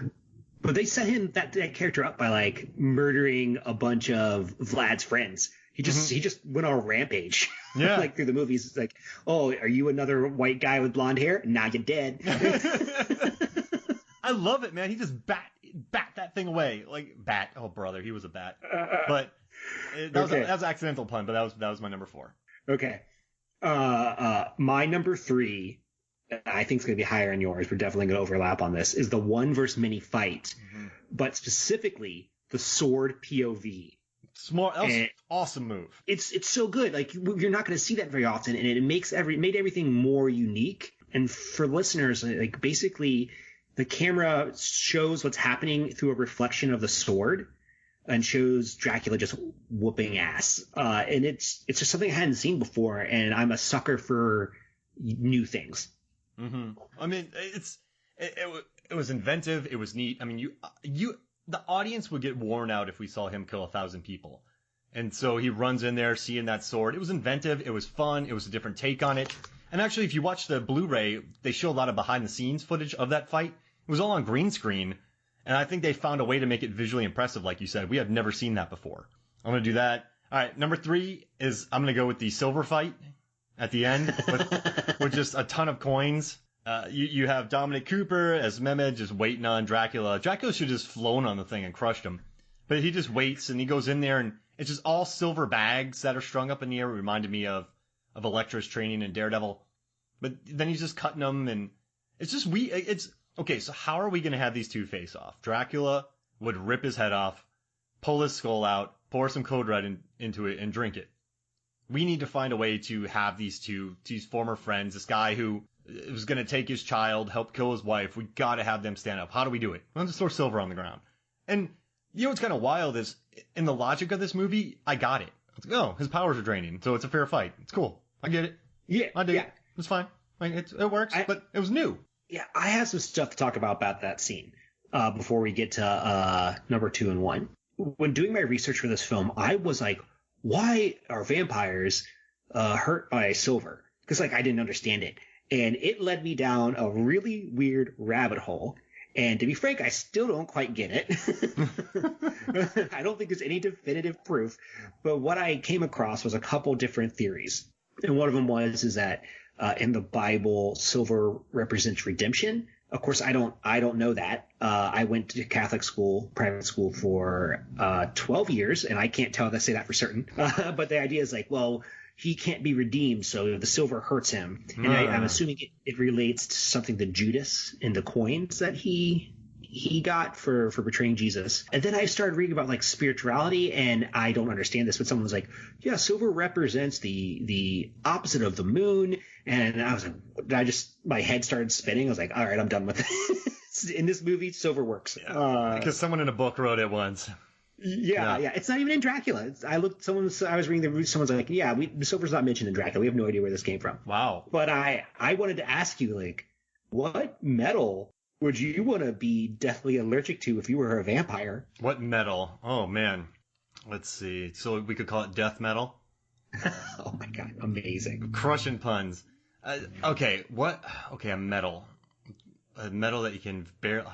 But they set him that character up by murdering a bunch of Vlad's friends. He just went on a rampage. Yeah. Through the movies. It's like, oh, are you another white guy with blonde hair? Nah, you're dead. I love it, man. He just bat that thing away. Bat. Oh, brother, he was a bat. But that was an accidental pun, but that was my number 4. Okay. My number 3, I think it's going to be higher than yours. We're definitely going to overlap on this, is the 1 versus many fight, but specifically the sword POV. Smart. That was an awesome move. It's so good. You're not going to see that very often, and it made everything more unique. And for listeners, basically the camera shows what's happening through a reflection of the sword, and shows Dracula just whooping ass. And it's just something I hadn't seen before, and I'm a sucker for new things. Mm-hmm. I mean, it was inventive. It was neat. I mean, the audience would get worn out if we saw him kill 1,000 people. And so he runs in there seeing that sword. It was inventive. It was fun. It was a different take on it. And actually, if you watch the Blu-ray, they show a lot of behind-the-scenes footage of that fight. It was all on green screen. And I think they found a way to make it visually impressive, like you said. We have never seen that before. I'm going to do that. All right, number 3 is I'm going to go with the silver fight at the end with just a ton of coins. You have Dominic Cooper as Mehmed just waiting on Dracula. Dracula should have just flown on the thing and crushed him. But he just waits, and he goes in there, and it's just all silver bags that are strung up in the air. It reminded me of Elektra's training in Daredevil. But then he's just cutting them, and it's just okay, so how are we going to have these two face off? Dracula would rip his head off, pull his skull out, pour some Code Red into it, and drink it. We need to find a way to have these former friends, this guy who was going to take his child, help kill his wife. We got to have them stand up. How do we do it? Let's just throw silver on the ground. And you know what's kind of wild is, in the logic of this movie, I got it. It's like, oh, his powers are draining, so it's a fair fight. It's cool. I get it. Yeah. I dig it. It's fine. It works, but it was new. Yeah, I have some stuff to talk about that scene before we get to number 2 and 1. When doing my research for this film, I was like, why are vampires hurt by silver? Because I didn't understand it. And it led me down a really weird rabbit hole. And to be frank, I still don't quite get it. I don't think there's any definitive proof. But what I came across was a couple different theories. And one of them is that in the Bible, silver represents redemption. Of course, I don't know that. I went to Catholic school, private school for 12 years, and I can't say that for certain. But the idea is like, well, he can't be redeemed, so the silver hurts him. And I'm assuming it relates to something to Judas and the coins that he got for betraying Jesus. And then I started reading about like spirituality, and I don't understand this, but someone was like, yeah, silver represents the opposite of the moon. And I was like, my head started spinning. I was like, all right, I'm done with it. In this movie, silver works. Because someone in a book wrote it once. Yeah. It's not even in Dracula. I was reading the review. Someone's like, yeah, the silver's not mentioned in Dracula. We have no idea where this came from. Wow. But I wanted to ask you, like, what metal would you want to be deathly allergic to if you were a vampire? What metal? Oh, man. Let's see. So we could call it death metal? Oh, my God. Amazing. Crushing puns. Okay, a metal. A metal that you can barely...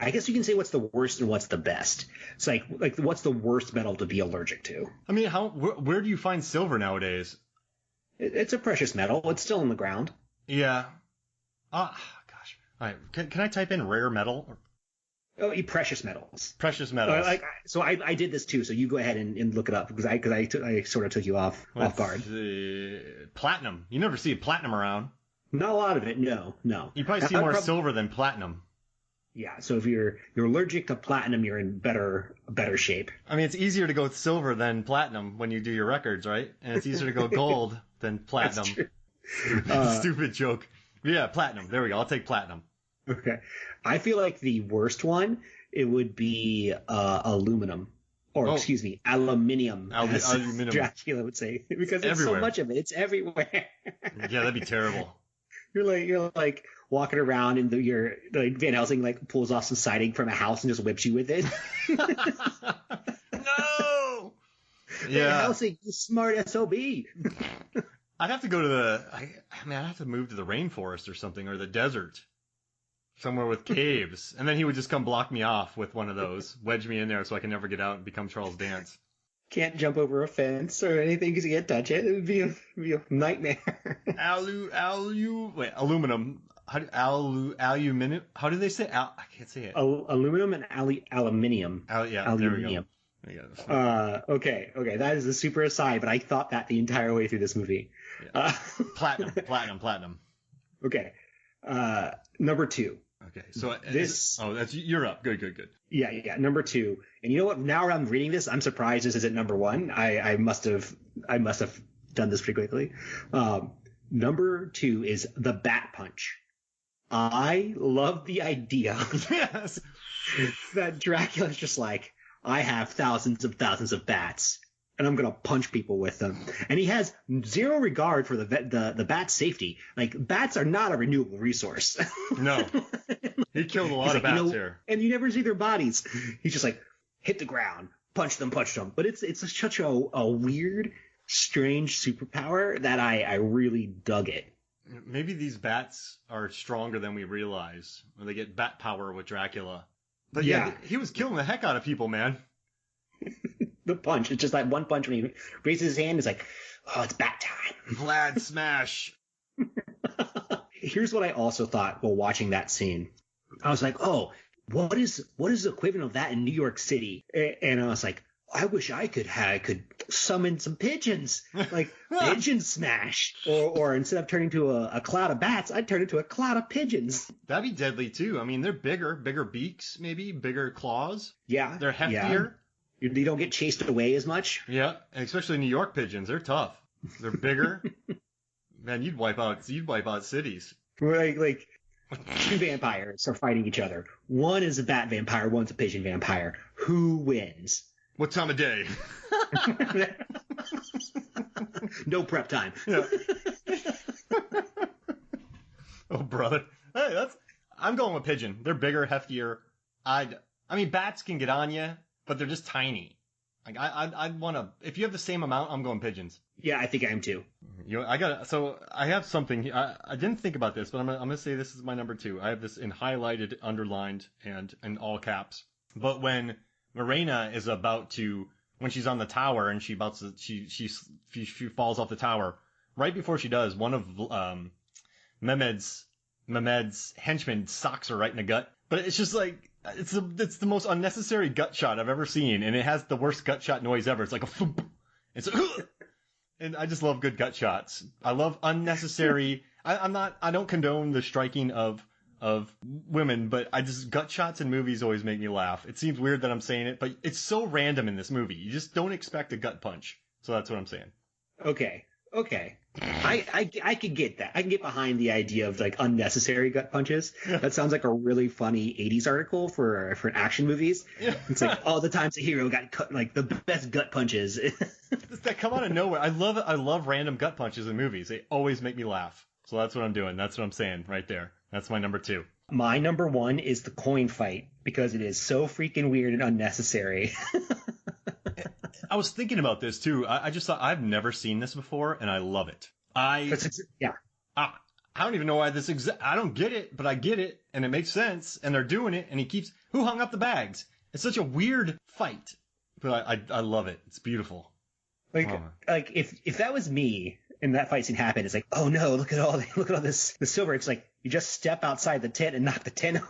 I guess you can say what's the worst and what's the best. It's like what's the worst metal to be allergic to? I mean, where do you find silver nowadays? It's a precious metal. It's still in the ground. Yeah. Gosh. All right. Can I type in rare metal? Oh, precious metals. Precious metals. So I did this too. So you go ahead and look it up because I sort of took you off guard. Platinum. You never see platinum around. Not a lot of it. No. You probably see more silver than platinum. Yeah, so if you're allergic to platinum, you're in better shape. I mean, it's easier to go with silver than platinum when you do your records, right? And it's easier to go gold than platinum. That's true. Stupid joke. Yeah, platinum. There we go. I'll take platinum. Okay. I feel like the worst one, it would be aluminum. Or, excuse me, aluminium. Aluminium. Dracula would say. Because it's everywhere. So much of it. It's everywhere. Yeah, that'd be terrible. You're like walking around and your like Van Helsing like pulls off some siding from a house and just whips you with it. No. Yeah. Van Helsing, you smart SOB. I'd have to go I'd have to move to the rainforest or something, or the desert. Somewhere with caves. And then he would just come block me off with one of those, wedge me in there so I can never get out and become Charles Dance. Can't jump over a fence or anything because you can't touch it. It would be a nightmare. Aluminum. Aluminum. How do they say? I can't say it. Aluminum and aluminium. Aluminium. There we go. Okay. That is a super aside, but I thought that the entire way through this movie. Yeah. Platinum. Okay. Number 2. Okay, so you're up. Good. Yeah. Number 2, and you know what? Now I'm reading this, I'm surprised this isn't number 1. I must have done this pretty quickly. Number 2 is the bat punch. I love the idea that Dracula's just like, I have thousands of bats, and I'm gonna punch people with them. And he has zero regard for the bat's safety. Like, bats are not a renewable resource. No, he killed a lot of bats here, and you never see their bodies. He's just like, hit the ground, punch them. But it's such a weird, strange superpower that I really dug it. Maybe these bats are stronger than we realize, or they get bat power with Dracula. But yeah, he was killing the heck out of people, man. The punch. It's just that one punch when he raises his hand. It's like, oh, it's bat time. Vlad smash. Here's what I also thought while watching that scene. I was like, oh, what is the equivalent of that in New York City? And I was like, I wish I could summon some pigeons, like pigeon smash, or instead of turning to a cloud of bats, I'd turn into a cloud of pigeons. That'd be deadly too. I mean, they're bigger beaks, maybe bigger claws. Yeah, they're heftier. Yeah. They don't get chased away as much. Yeah, and especially New York pigeons, they're tough. They're bigger. Man, you'd wipe out cities. Like 2 vampires are fighting each other. One is a bat vampire, one's a pigeon vampire. Who wins? What time of day? No prep time. Yeah. Oh, brother. Hey, I'm going with pigeon. They're bigger, heftier. I mean, bats can get on you, but they're just tiny. Like I'd want to. If you have the same amount, I'm going pigeons. Yeah, I think I am too. So I have something. I didn't think about this, but I'm gonna say this is my number 2. I have this in highlighted, underlined, and in all caps. But when Morena is about to, when she's on the tower and she falls off the tower, right before she does, one of Mehmed's henchmen socks her right in the gut. But it's just like, it's the most unnecessary gut shot I've ever seen, and it has the worst gut shot noise ever. It's like a thump. It's and I just love good gut shots. I love unnecessary. I don't condone the striking of women, but gut shots in movies always make me laugh. It seems weird that I'm saying it, but it's so random in this movie. You just don't expect a gut punch. So that's what I'm saying. Okay. I could get that. I can get behind the idea of like unnecessary gut punches. That sounds like a really funny 80s article for action movies. Yeah. It's like all the times a hero got cut, like the best gut punches. That come out of nowhere. I love random gut punches in movies. They always make me laugh. So that's what I'm doing. That's what I'm saying right there. That's my number 2. My number 1 is the coin fight because it is so freaking weird and unnecessary. I was thinking about this too. I just thought I've never seen this before, and I love it. I don't even know why I don't get it, but I get it, and it makes sense, and they're doing it, and who hung up the bags? It's such a weird fight, but I love it. It's beautiful. Like if that was me and that fight scene happened, it's like, oh no, look at all this the silver. It's like you just step outside the tent and knock the tent over.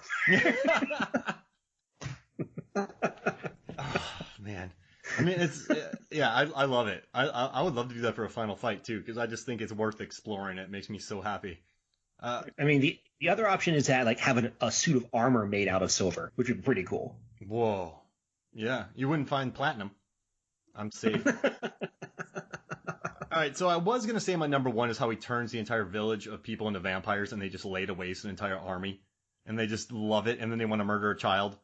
Oh, man. I mean, I love it. I would love to do that for a final fight too, because I just think it's worth exploring. It makes me so happy. I mean, the other option is that like having a suit of armor made out of silver, which would be pretty cool. Whoa. Yeah, you wouldn't find platinum. I'm safe. All right, so I was going to say my number 1 is how he turns the entire village of people into vampires, and they just lay to waste an entire army, and they just love it, and then they want to murder a child.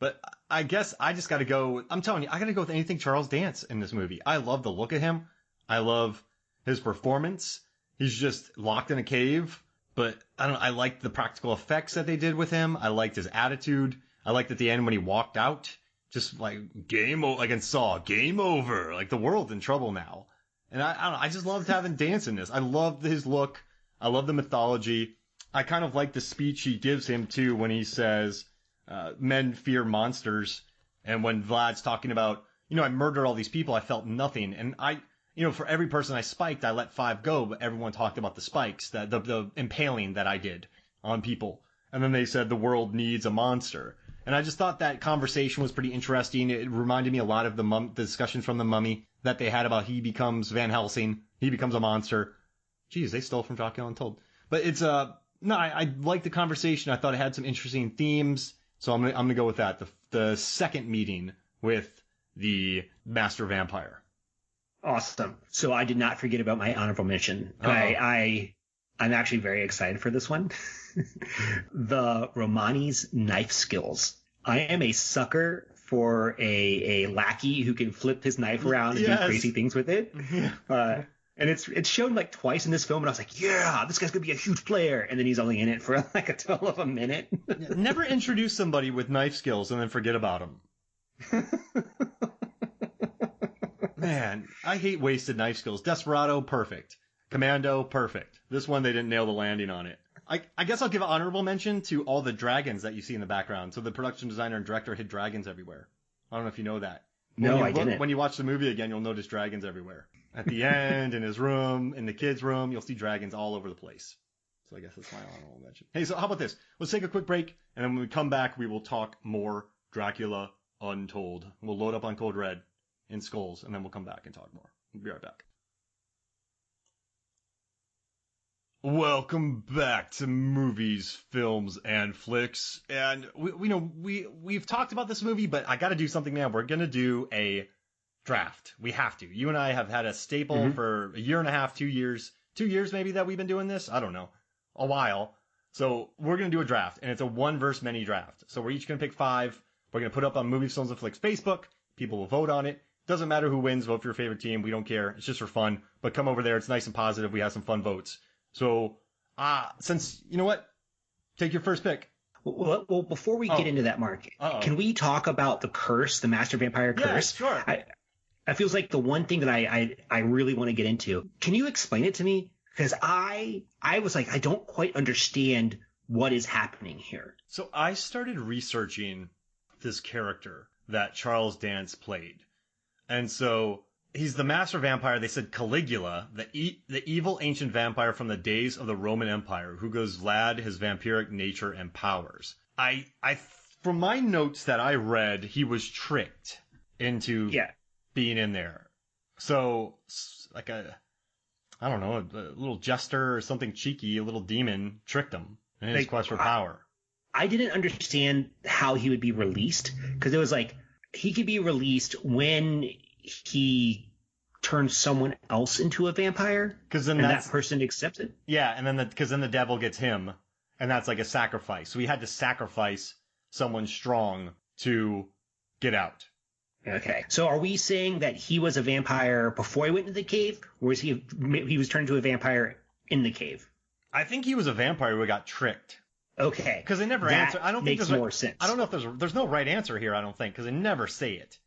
But I guess I just got to go. I'm telling you, I got to go with anything Charles Dance in this movie. I love the look of him. I love his performance. He's just locked in a cave. But I liked the practical effects that they did with him. I liked his attitude. I liked at the end when he walked out, just like like in Saw, game over. Like the world's in trouble now. And I don't know. I just loved having Dance in this. I loved his look. I love the mythology. I kind of like the speech he gives him too when he says, men fear monsters. And when Vlad's talking about, I murdered all these people, I felt nothing. And for every person I spiked, I let 5 go, but everyone talked about the spikes, the impaling that I did on people. And then they said the world needs a monster. And I just thought that conversation was pretty interesting. It reminded me a lot of the discussion from The Mummy that they had about he becomes Van Helsing, he becomes a monster. Geez, they stole from Dracula Untold. But it's I liked the conversation. I thought it had some interesting themes. So I'm gonna go with that. The second meeting with the Master Vampire. Awesome. So I did not forget about my honorable mention. I'm actually very excited for this one. The Romani's knife skills. I am a sucker for a lackey who can flip his knife around and do crazy things with it. And it's shown like twice in this film, and I was like, yeah, this guy's gonna be a huge player. And then he's only in it for like a total of a minute. Never introduce somebody with knife skills and then forget about him. Man, I hate wasted knife skills. Desperado, perfect. Commando, perfect. This one, they didn't nail the landing on it. I guess I'll give an honorable mention to all the dragons that you see in the background. So the production designer and director hid dragons everywhere. I don't know if you know that. I didn't. When you watch the movie again, you'll notice dragons everywhere. At the end, in his room, in the kids' room, you'll see dragons all over the place. So I guess that's my honorable mention. Hey, so how about this? Let's take a quick break, and then when we come back, we will talk more Dracula Untold. We'll load up on Code Red in Skulls, and then we'll come back and talk more. We'll be right back. Welcome back to Movies, Films, and Flicks. And we've talked about this movie, but I got to do something now. We're gonna do a draft. We have to. You and I have had a staple for a year and a half, 2 years, 2 years maybe that we've been doing this. I don't know, a while. So we're gonna do a draft, and it's a one versus many draft. So we're each gonna pick 5. We're gonna put up on Movies, Films, and Flicks Facebook. People will vote on it. Doesn't matter who wins. Vote for your favorite team. We don't care. It's just for fun. But come over there. It's nice and positive. We have some fun votes. So, since, you know what? Take your first pick. Well, before we get into that, Mark, can we talk about the curse, the Master Vampire curse? Yeah, sure. That feels like the one thing that I really want to get into. Can you explain it to me? Because I was like, I don't quite understand what is happening here. So I started researching this character that Charles Dance played. And so he's the master vampire. They said Caligula, the evil ancient vampire from the days of the Roman Empire, who gives Vlad his vampiric nature and powers. From my notes that I read, he was tricked into being in there. So like I don't know, a little jester or something cheeky, a little demon tricked him in his quest for power. I didn't understand how he would be released, because it was like he could be released when he turns someone else into a vampire, because then that person accepts it. Yeah, and then because then the devil gets him, and that's like a sacrifice. So he had to sacrifice someone strong to get out. Okay, so are we saying that he was a vampire before he went into the cave, or was he was turned into a vampire in the cave? I think he was a vampire who got tricked. Okay, because they never answer. I don't think makes more sense. I don't know if there's no right answer here. I don't think, because they never say it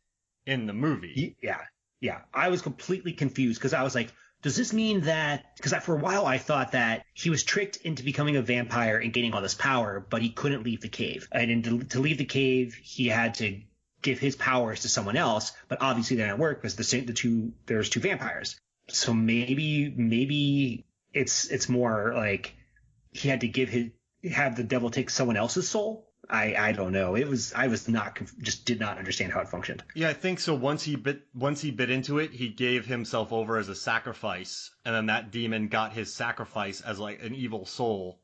in the movie. Yeah. I was completely confused, because I was like, does this mean that? Because for a while I thought that he was tricked into becoming a vampire and gaining all this power, but he couldn't leave the cave. And to leave the cave, he had to give his powers to someone else. But obviously that didn't work, because there's two vampires. So maybe it's more like he had to have the devil take someone else's soul. I don't know. I just did not understand how it functioned. Yeah, I think so. Once he bit into it, he gave himself over as a sacrifice, and then that demon got his sacrifice as like an evil soul,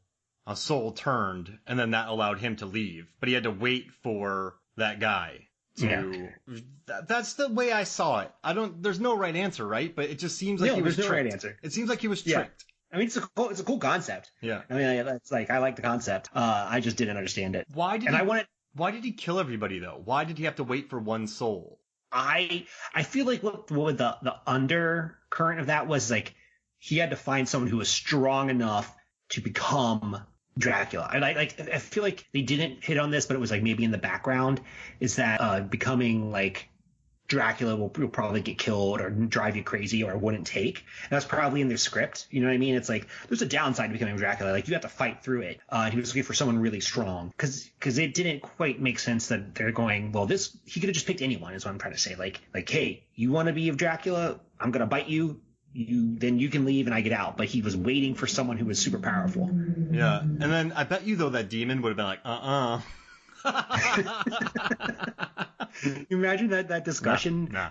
a soul turned, and then that allowed him to leave. But he had to wait for that guy to. Yeah. That's the way I saw it. There's no right answer, right? But it just seems like he was tricked. There's no right answer. It seems like he was tricked. I mean, it's a cool concept. Yeah. I mean, it's like, I like the concept. I just didn't understand it. Why did he kill everybody though? Why did he have to wait for one soul? I feel like what the undercurrent of that was, like, he had to find someone who was strong enough to become Dracula. And I feel like they didn't hit on this, but it was like maybe in the background, is that becoming like Dracula will probably get killed or drive you crazy or wouldn't take. And that's probably in their script. You know what I mean? It's like there's a downside to becoming Dracula. Like, you have to fight through it. He was looking for someone really strong, because it didn't quite make sense that they're going, well, he could have just picked anyone, is what I'm trying to say. Like, hey, you want to be Dracula? I'm going to bite you. Then you can leave and I get out. But he was waiting for someone who was super powerful. Yeah. And then I bet you, though, that demon would have been like, You imagine that discussion? Nah.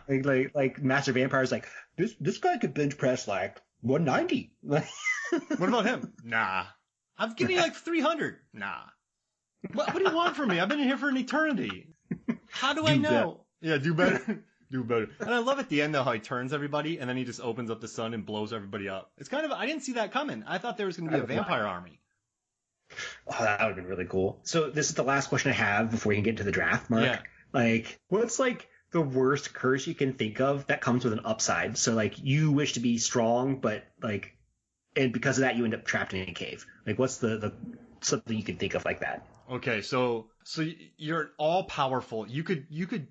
Like Master Vampire's like, this guy could bench press like 190. What about him? Nah. I'm giving you like 300. Nah. What do you want from me? I've been in here for an eternity. How do I know? Yeah, do better. Do better. And I love at the end, though, how he turns everybody and then he just opens up the sun and blows everybody up. It's kind of, I didn't see that coming. I thought there was going to be a vampire army. Oh, that would have been really cool. So this is the last question I have before we can get to the draft, Mark. Yeah. Like, what's like the worst curse you can think of that comes with an upside? So like, you wish to be strong, but like, and because of that, you end up trapped in a cave. Like, what's the something you can think of like that? Okay, so you're all powerful. You could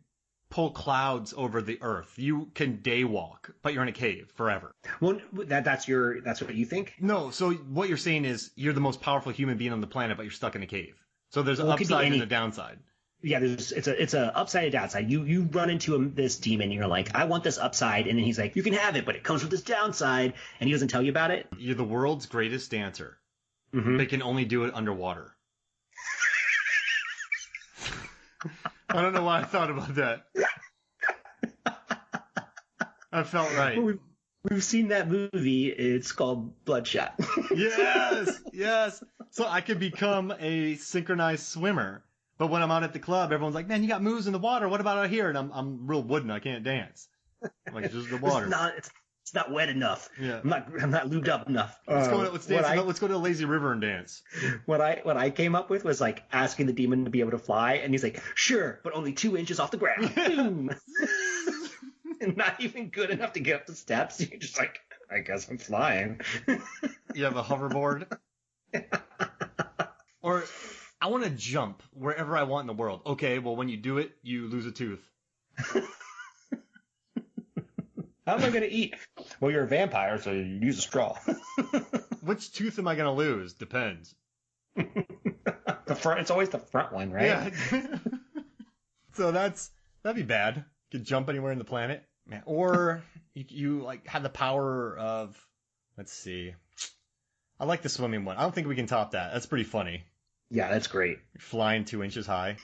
pull clouds over the earth. You can day walk, but you're in a cave forever. Well, that's what you think? No, so what you're saying is you're the most powerful human being on the planet, but you're stuck in a cave. So there's an upside and a downside. Yeah, it's a upside and downside. You run into this demon and you're like, I want this upside, and then he's like, you can have it, but it comes with this downside, and he doesn't tell you about it. You're the world's greatest dancer. Mm-hmm. They can only do it underwater. I don't know why I thought about that. I felt right. Well, we've seen that movie. It's called Bloodshot. Yes. So I could become a synchronized swimmer. But when I'm out at the club, everyone's like, man, you got moves in the water. What about out here? And I'm real wooden. I can't dance. I'm like, it's just the water. It's not wet enough. Yeah. I'm not lubed up enough. Let's go to a lazy river and dance. What I came up with was like asking the demon to be able to fly, and he's like, sure, but only 2 inches off the ground. Boom. And not even good enough to get up the steps. You're just like, I guess I'm flying. You have a hoverboard? Or I want to jump wherever I want in the world. Okay, well, when you do it, you lose a tooth. How am I going to eat? Well, you're a vampire, so you use a straw. Which tooth am I gonna lose? Depends. The front, it's always the front one, right? Yeah. So that'd be bad. You could jump anywhere in the planet, man. Or you like had the power of, let's see. I like the swimming one. I don't think we can top that. That's pretty funny. Yeah, that's great. Flying 2 inches high.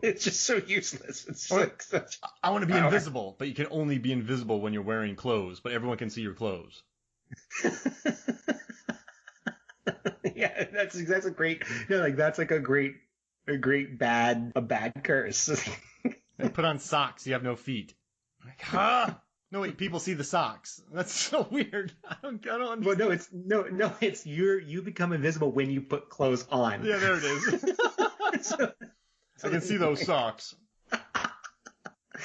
It's just so useless. It's like such I want to be power. invisible, but you can only be invisible when you're wearing clothes, but everyone can see your clothes. Yeah, that's a great. No, like that's like a great bad curse. And put on socks, you have no feet. Like, huh? No, wait, people see the socks. That's so weird. I don't understand. Well, no, it's you become invisible when you put clothes on. Yeah, there it is. I can see those socks. Oh,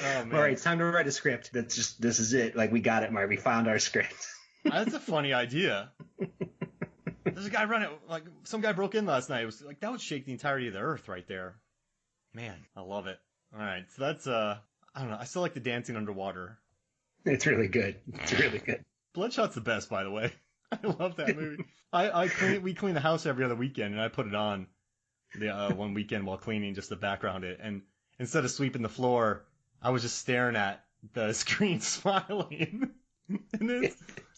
man. All right, it's time to write a script. This is it. Like we got it, Mark. We found our script. That's a funny idea. There's a guy running, like some guy broke in last night. It was like that would shake the entirety of the earth right there. Man, I love it. All right, so that's I don't know. I still like the dancing underwater. It's really good. It's really good. Bloodshot's the best, by the way. I love that movie. We clean the house every other weekend, and I put it on the one weekend while cleaning just to background it. And instead of sweeping the floor, I was just staring at the screen, smiling. And it's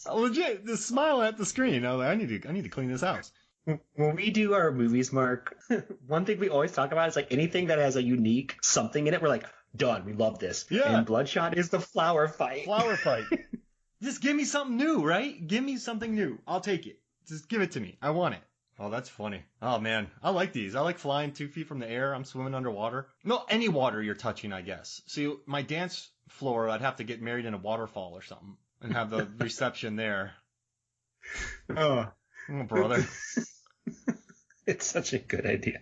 legit, just smile at the screen. I was like, I need to clean this house. When we do our movies, Mark, one thing we always talk about is like anything that has a unique something in it. We're like, done. We love this. Yeah. And Bloodshot is the flower fight. Flower fight. Just give me something new, right? Give me something new. I'll take it. Just give it to me. I want it. Oh, that's funny. Oh, man. I like these. I like flying 2 feet from the air. I'm swimming underwater. No, any water you're touching, I guess. See, my dance floor, I'd have to get married in a waterfall or something and have the reception there. Oh, brother. It's such a good idea.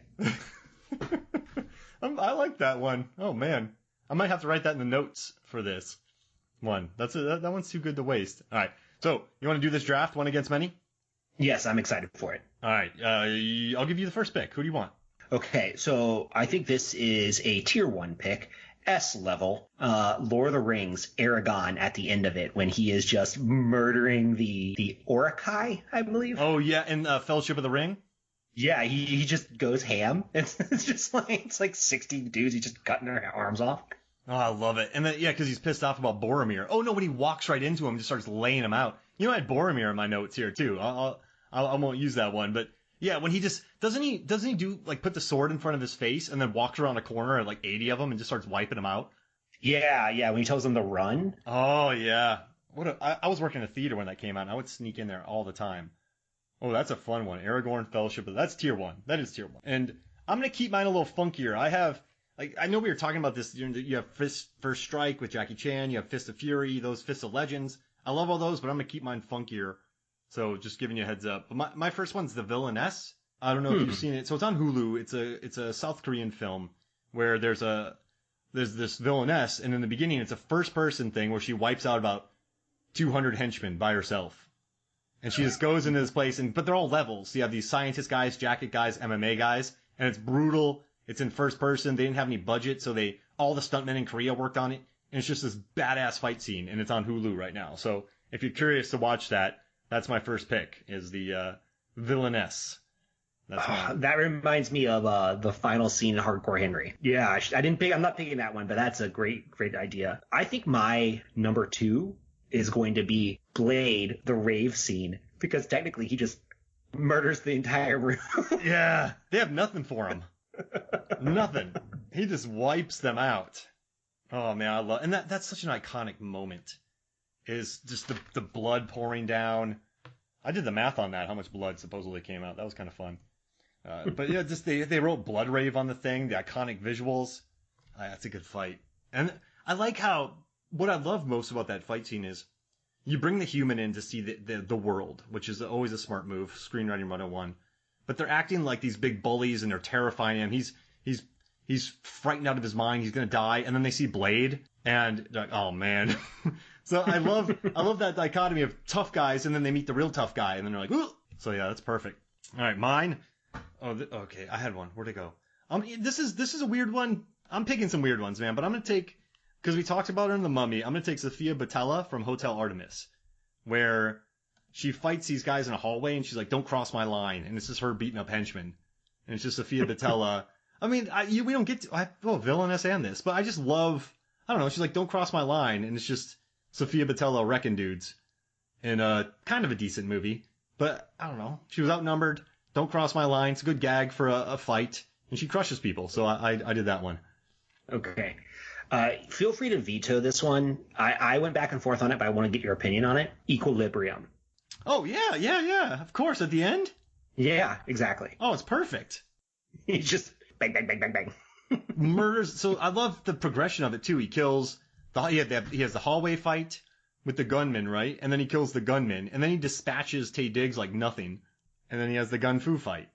I like that one. Oh, man. I might have to write that in the notes for this one. That one's too good to waste. All right. So, you want to do this draft, one against many? Yes, I'm excited for it. All right. I'll give you the first pick. Who do you want? Okay, so I think this is a tier 1 pick. S level, Lord of the Rings, Aragon at the end of it when he is just murdering the Orokai, I believe. Oh, yeah, in Fellowship of the Ring? Yeah, he just goes ham. It's just like, it's like 60 dudes. He's just cutting their arms off. Oh, I love it. And then, yeah, because he's pissed off about Boromir. Oh, no, when he walks right into him and just starts laying him out. You know, I had Boromir in my notes here, too. I won't use that one. But, yeah, when he just, doesn't he do, like, put the sword in front of his face and then walks around a corner at, like, 80 of them and just starts wiping them out? Yeah, when he tells them to run. Oh, yeah. I was working in a theater when that came out, and I would sneak in there all the time. Oh, that's a fun one. Aragorn Fellowship. That's tier 1. That is tier 1. And I'm going to keep mine a little funkier. I know we were talking about this. You have First Strike with Jackie Chan. You have Fist of Fury, those Fist of Legends. I love all those, but I'm going to keep mine funkier. So just giving you a heads up. But my first one's The Villainess. I don't know if you've seen it. So it's on Hulu. It's a South Korean film where there's this villainess, and in the beginning it's a first person thing where she wipes out about 200 henchmen by herself. And she just goes into this place, but they're all levels. So you have these scientist guys, jacket guys, MMA guys, and it's brutal. It's in first person. They didn't have any budget, so all the stuntmen in Korea worked on it. And it's just this badass fight scene, and it's on Hulu right now. So if you're curious to watch that, that's my first pick, is the Villainess. That reminds me of the final scene in Hardcore Henry. Yeah, I'm not picking that one, but that's a great idea. I think my number 2 is going to be Blade, the rave scene, because technically he just murders the entire room. Yeah, they have nothing for him. Nothing. He just wipes them out. Oh man, and that's such an iconic moment. Is just the blood pouring down. I did the math on that, how much blood supposedly came out. That was kind of fun. But yeah, just they wrote Blood Rave on the thing, the iconic visuals. That's a good fight. And I like what I love most about that fight scene is you bring the human in to see the world, which is always a smart move, screenwriting 101. But they're acting like these big bullies and they're terrifying him. He's frightened out of his mind. He's gonna die. And then they see Blade and they're like, oh man. So I love that dichotomy of tough guys and then they meet the real tough guy and then they're like, ooh. So yeah, that's perfect. All right, mine. Oh, okay. I had one. Where'd it go? This is a weird one. I'm picking some weird ones, man. But I'm gonna take because we talked about her in The Mummy, I'm going to take Sophia Botella from Hotel Artemis, where she fights these guys in a hallway and she's like, don't cross my line. And it's just her beating up henchmen. And it's just Sophia Botella. I mean, we don't get to, villainous and this, but I just love, I don't know, she's like, don't cross my line. And it's just Sophia Botella wrecking dudes in a kind of a decent movie. But I don't know, she was outnumbered. Don't cross my line. It's a good gag for a fight. And she crushes people. So I did that one. Okay. Feel free to veto this one. I went back and forth on it, but I want to get your opinion on it. Equilibrium. Oh, yeah. Of course, at the end? Yeah, exactly. Oh, it's perfect. He's just bang, bang, bang, bang, bang. Murders. So I love the progression of it, too. He has the hallway fight with the gunman, right? And then he kills the gunman. And then he dispatches Taye Diggs like nothing. And then he has the gun fu fight.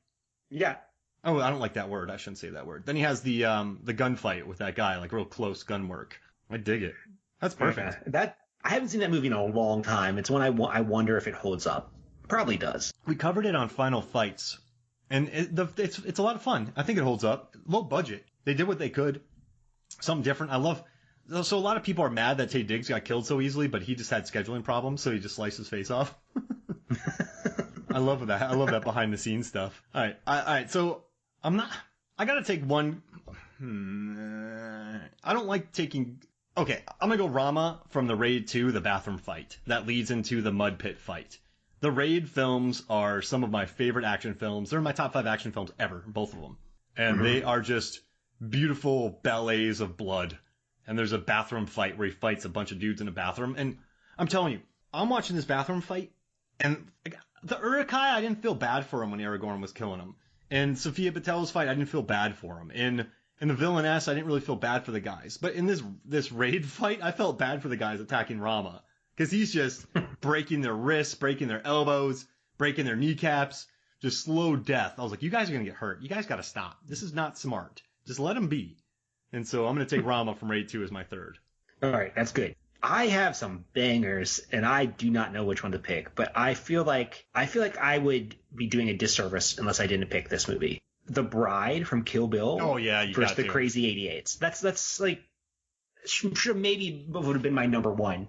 Yeah. Oh, I don't like that word. I shouldn't say that word. Then he has the gunfight with that guy, like real close gun work. I dig it. That's perfect. Okay. I haven't seen that movie in a long time. It's one I wonder if it holds up. Probably does. We covered it on Final Fights, and it's a lot of fun. I think it holds up. Low budget. They did what they could. Something different. So a lot of people are mad that Taye Diggs got killed so easily, but he just had scheduling problems, so he just sliced his face off. I love that. I love that behind the scenes stuff. All right. So I gotta take one. I don't like taking. Okay, I'm gonna go Rama from the Raid 2, the bathroom fight that leads into the mud pit fight. The Raid films are some of my favorite action films. They're my top 5 action films ever, both of them, and they are just beautiful ballets of blood. And there's a bathroom fight where he fights a bunch of dudes in a bathroom, and I'm telling you, I'm watching this bathroom fight, and the Uruk-hai, I didn't feel bad for him when Aragorn was killing him. In Sophia Botella's fight, I didn't feel bad for him. In the Villainess, I didn't really feel bad for the guys. But in this Raid fight, I felt bad for the guys attacking Rama. Because he's just breaking their wrists, breaking their elbows, breaking their kneecaps. Just slow death. I was like, you guys are going to get hurt. You guys got to stop. This is not smart. Just let them be. And so I'm going to take Rama from Raid 2 as my third. All right, that's good. I have some bangers, and I do not know which one to pick, but I feel like I would be doing a disservice unless I didn't pick this movie. The Bride from Kill Bill. Oh yeah, you versus got the Crazy 88s. That's like sure maybe would have been my number one.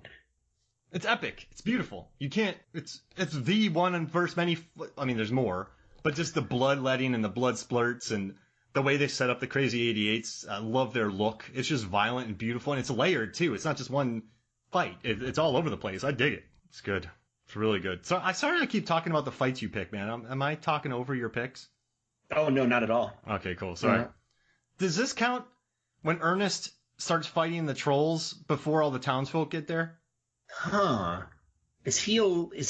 It's epic. It's beautiful. You can't. It's the one and first many. I mean, there's more, but just the bloodletting and the blood splurts and the way they set up the Crazy 88s. I love their look. It's just violent and beautiful, and it's layered too. It's not just one fight. It's all over the place. I dig it. It's good. It's really good. So sorry I keep talking about the fights you pick, man. Am I talking over your picks? Oh no, not at all. Okay, cool. Sorry. Does this count when Ernest starts fighting the trolls before all the townsfolk get there? Huh. Is he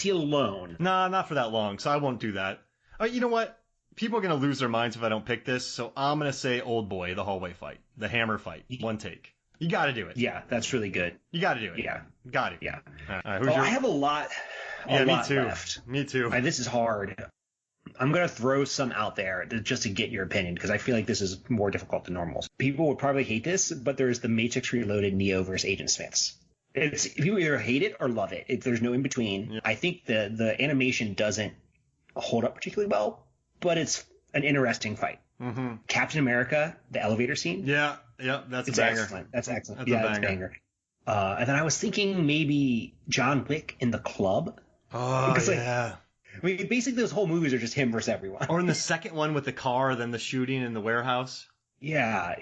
alone? Nah, not for that long, so I won't do that. You know what? People are going to lose their minds if I don't pick this, so I'm going to say Old Boy, the hallway fight, the hammer fight, one take. You got to do it. Yeah, that's really good. You got to do it. Yeah. Got it. Yeah. All right, who's your... I have a lot me too. left. Me too. This is hard. I'm going to throw some out there just to get your opinion, because I feel like this is more difficult than normal. People would probably hate this, but there's the Matrix Reloaded Neo versus Agent Smiths. People either hate it or love it. There's no in between. Yeah. I think the animation doesn't hold up particularly well, but it's an interesting fight. Mm-hmm. Captain America, the elevator scene. Yeah, that's a banger. Excellent. That's excellent. That's a banger. And then I was thinking maybe John Wick in the club. Oh, yeah. I mean, basically those whole movies are just him versus everyone. Or in the second one with the car, then the shooting in the warehouse. Yeah.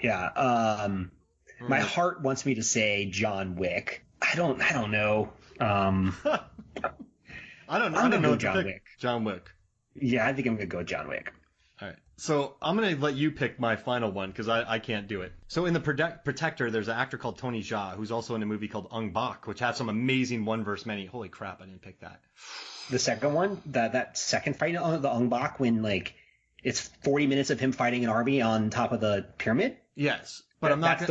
My heart wants me to say John Wick. I don't know. I don't know. I don't know John Wick. John Wick. Yeah, I think I'm gonna go John Wick. All right. So I'm gonna let you pick my final one because I can't do it. So in the Protector, there's an actor called Tony Jaa who's also in a movie called Ong Bak, which has some amazing one versus many. Holy crap! I didn't pick that. The second one, that second fight on the Ong Bak, when like it's 40 minutes of him fighting an army on top of the pyramid. Yes, but I'm not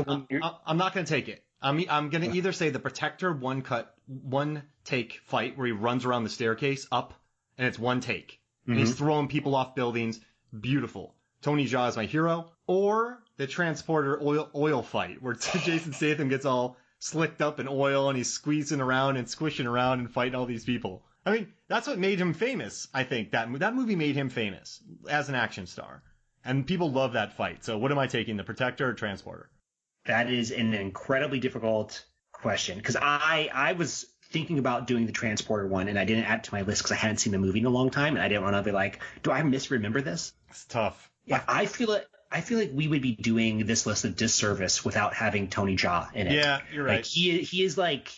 gonna take it. I'm gonna either say the Protector one take fight where he runs around the staircase up and it's one take and he's throwing people off buildings. Beautiful. Tony Jaa is my hero. Or the Transporter oil fight where Jason Statham gets all slicked up in oil and he's squeezing around and squishing around and fighting all these people. I mean, that's what made him famous, I think. That movie made him famous as an action star. And people love that fight. So what am I taking, the Protector or Transporter? That is an incredibly difficult question because I was thinking about doing the transporter one and I didn't add it to my list because I hadn't seen the movie in a long time and I didn't want to be like, do I misremember this? It's tough. Yeah, I feel like we would be doing this list a disservice without having Tony Jaa in it. Yeah, you're right. Like he is like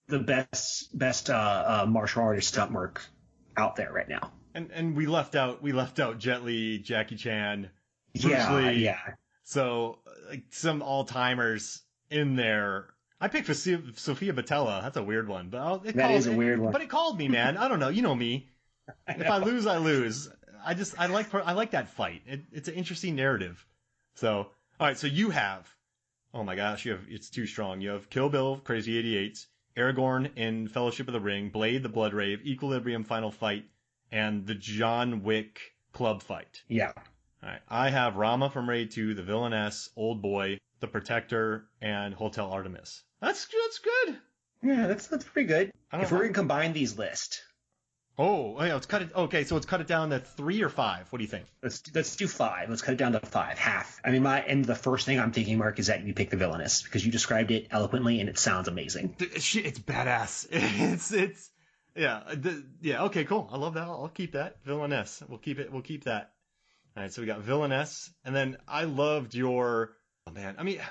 the best martial artist stunt work out there right now. And we left out Jet Li, Jackie Chan, Bruce Yeah, Lee. yeah. So like some all timers in there. I picked for Sofia Boutella. That's a weird one, but That is a weird one. But it called me, man. I don't know. You know me. If I lose, I lose. I like that fight. It's an interesting narrative. So all right. So you have. Oh my gosh, it's too strong. You have Kill Bill, Crazy 88, Aragorn in Fellowship of the Ring, Blade, The Blood Rave, Equilibrium, Final Fight, and the John Wick club fight. Yeah. All right. I have Rama from Raid 2, The Villainess, Old Boy, The Protector, and Hotel Artemis. That's good. Yeah, that's pretty good. If we're know. gonna combine these lists, Oh, yeah, let's cut it. Okay, so let's cut it down to 3 or 5. What do you think? let's do 5. Let's cut it down to 5, half. I mean, the first thing I'm thinking, Mark, is that you pick The Villainous because you described it eloquently and it sounds amazing. It's badass. It's yeah. Okay, cool. I love that. I'll keep that. Villainess. We'll keep it. We'll keep that. All right, so we got Villainess, and then I loved your. Oh man, I mean,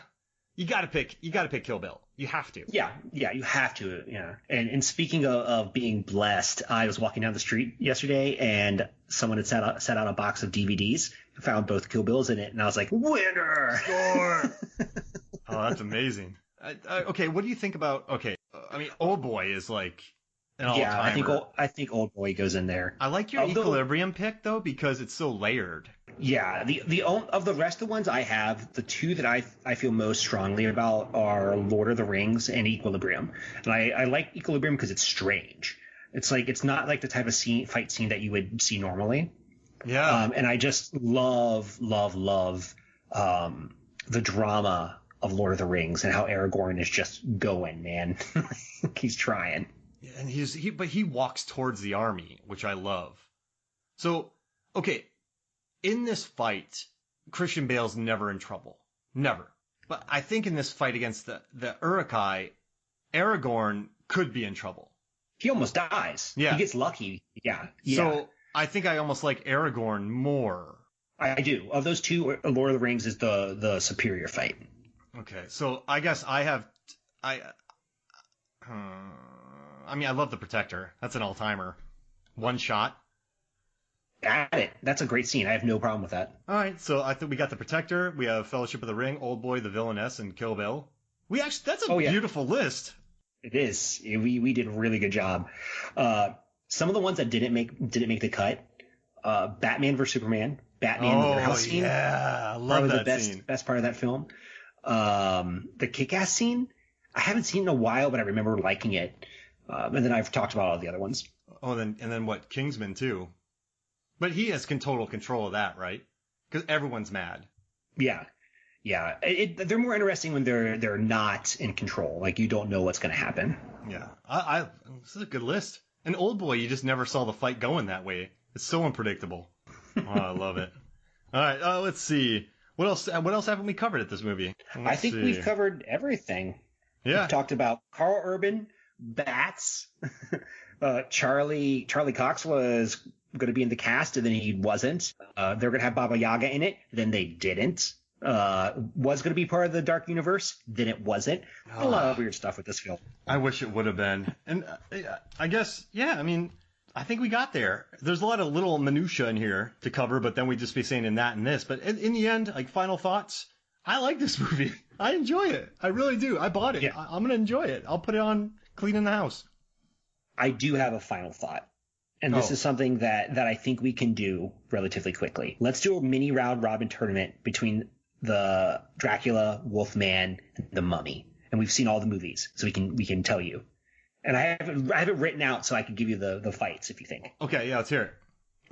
you got to pick Kill Bill. You have to. Yeah, you have to. Yeah. And speaking of being blessed, I was walking down the street yesterday and someone had set out a box of DVDs, found both Kill Bills in it, and I was like, winner! Score! Oh, that's amazing. Okay, what do you think about? Okay, I mean, Old Boy is like an all-timer. Yeah, I think Old Boy goes in there. I like your Equilibrium pick though because it's so layered. Yeah, the of the rest of the ones I have, the two that I feel most strongly about are Lord of the Rings and Equilibrium. And I like Equilibrium because it's strange. It's like it's not like the type of fight scene that you would see normally. Yeah. And I just love the drama of Lord of the Rings and how Aragorn is just going, man. He's trying. And he walks towards the army, which I love. So, okay. In this fight, Christian Bale's never in trouble. Never. But I think in this fight against the Uruk-hai, Aragorn could be in trouble. He almost dies. Yeah. He gets lucky. Yeah. So I think I almost like Aragorn more. I do. Of those two, Lord of the Rings is the superior fight. Okay. So I guess I mean, I love The Protector. That's an all-timer. One shot. Add it. That's a great scene. I have no problem with that. All right, so I think we got The Protector, we have Fellowship of the Ring, Old Boy, The Villainess, and Kill Bill. That's a beautiful list. It is. We did a really good job. Some of the ones that didn't make the cut. Batman vs Superman. Batman the warehouse scene. Yeah, I love that scene. Best part of that film. The Kick-Ass scene. I haven't seen it in a while, but I remember liking it. And then I've talked about all the other ones. Oh, and then what? Kingsman too. But he has total control of that, right? Because everyone's mad. Yeah. They're more interesting when they're not in control. Like you don't know what's going to happen. Yeah, this is a good list. And Old Boy, you just never saw the fight going that way. It's so unpredictable. Oh, I love it. All right, let's see. What else haven't we covered at this movie? I think we've covered everything. Yeah. We've talked about Carl Urban, bats. Charlie Cox was going to be in the cast, and then he wasn't. They're going to have Baba Yaga in it, then they didn't. Was going to be part of the Dark Universe, then it wasn't. A lot of weird stuff with this film. I wish it would have been. And I guess, yeah, I mean, I think we got there. There's a lot of little minutia in here to cover, but then we'd just be saying in that and this. But in the end, like, final thoughts, I like this movie. I enjoy it. I really do. I bought it. Yeah. I'm going to enjoy it. I'll put it on cleaning the house. I do have a final thought. And this is something that I think we can do relatively quickly. Let's do a mini round robin tournament between the Dracula, Wolfman, and the Mummy. And we've seen all the movies, so we can tell you. And I have it written out so I can give you the fights if you think. Okay, yeah, let's hear it.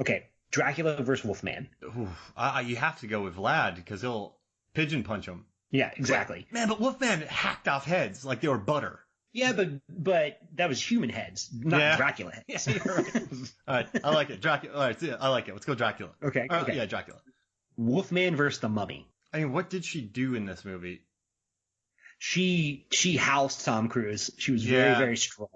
Okay, Dracula versus Wolfman. Oof, you have to go with Vlad because he'll pigeon punch him. Yeah, exactly. Man, but Wolfman hacked off heads like they were butter. Yeah, but that was human heads, not Dracula heads. Yeah, right. All right, I like it. Dracula. All right, I like it. Let's go Dracula. Okay. Yeah, Dracula. Wolfman versus the Mummy. I mean, what did she do in this movie? She housed Tom Cruise. She was very, very strong.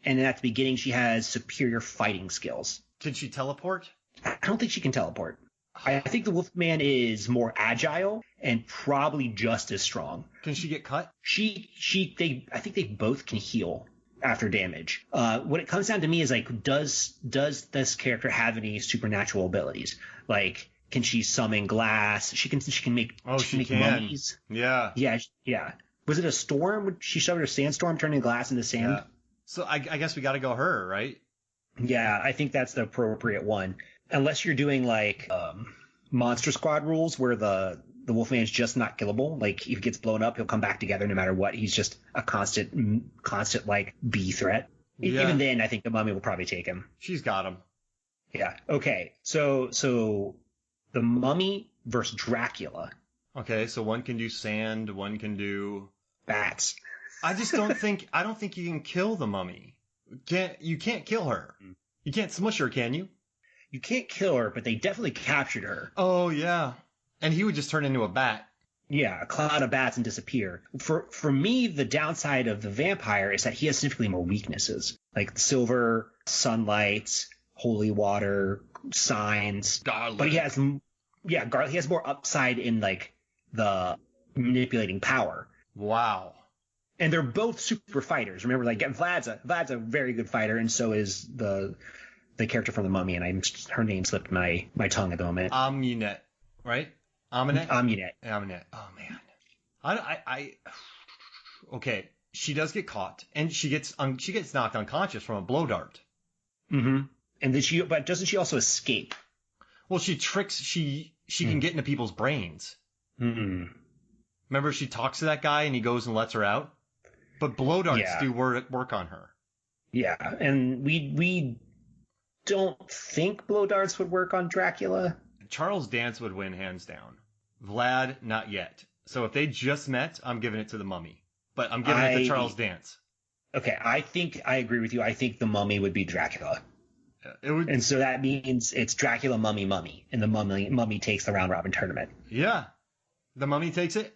And at the beginning, she has superior fighting skills. Can she teleport? I don't think she can teleport. I think the Wolfman is more agile and probably just as strong. Can she get cut? I think they both can heal after damage. What it comes down to me is like, does this character have any supernatural abilities? Like, can she summon glass? She can make mummies. Yeah. Yeah. Was it a storm? She shoved a sandstorm, turning glass into sand. Yeah. So I guess we got to go her, right? Yeah, I think that's the appropriate one. Unless you're doing like Monster Squad rules where the Wolfman's just not killable. Like if he gets blown up, he'll come back together no matter what. He's just a constant like B threat. Yeah. Even then, I think the Mummy will probably take him. She's got him. Yeah. Okay. So the Mummy versus Dracula. Okay. So one can do sand. One can do bats. I don't think you can kill the Mummy. You can't kill her. You can't smush her, can you? You can't kill her, but they definitely captured her. Oh, yeah. And he would just turn into a bat. Yeah, a cloud of bats and disappear. For me, the downside of the vampire is that he has significantly more weaknesses. Like silver, sunlight, holy water, signs. Garlic. But he has more upside in like the manipulating power. Wow. And they're both super fighters. Remember, like Vlad's a very good fighter, and so is the character from the Mummy, and her name slipped my tongue at the moment. Amunet, right? Amunet. Amunet. Oh man, I okay. She does get caught, and she gets knocked unconscious from a blow dart. Mm-hmm. And then but doesn't she also escape? Well, she tricks. She can get into people's brains. Mm-hmm. Remember, she talks to that guy, and he goes and lets her out. But blow darts do work on her. Yeah, and we don't think blow darts would work on Dracula. Charles Dance would win hands down. Vlad, not yet. So if they just met, I'm giving it to the Mummy. But I'm giving it to Charles Dance. Okay, I think I agree with you. I think the Mummy would be Dracula. And so that means it's Dracula, Mummy, and the Mummy takes the round robin tournament. Yeah, the Mummy takes it.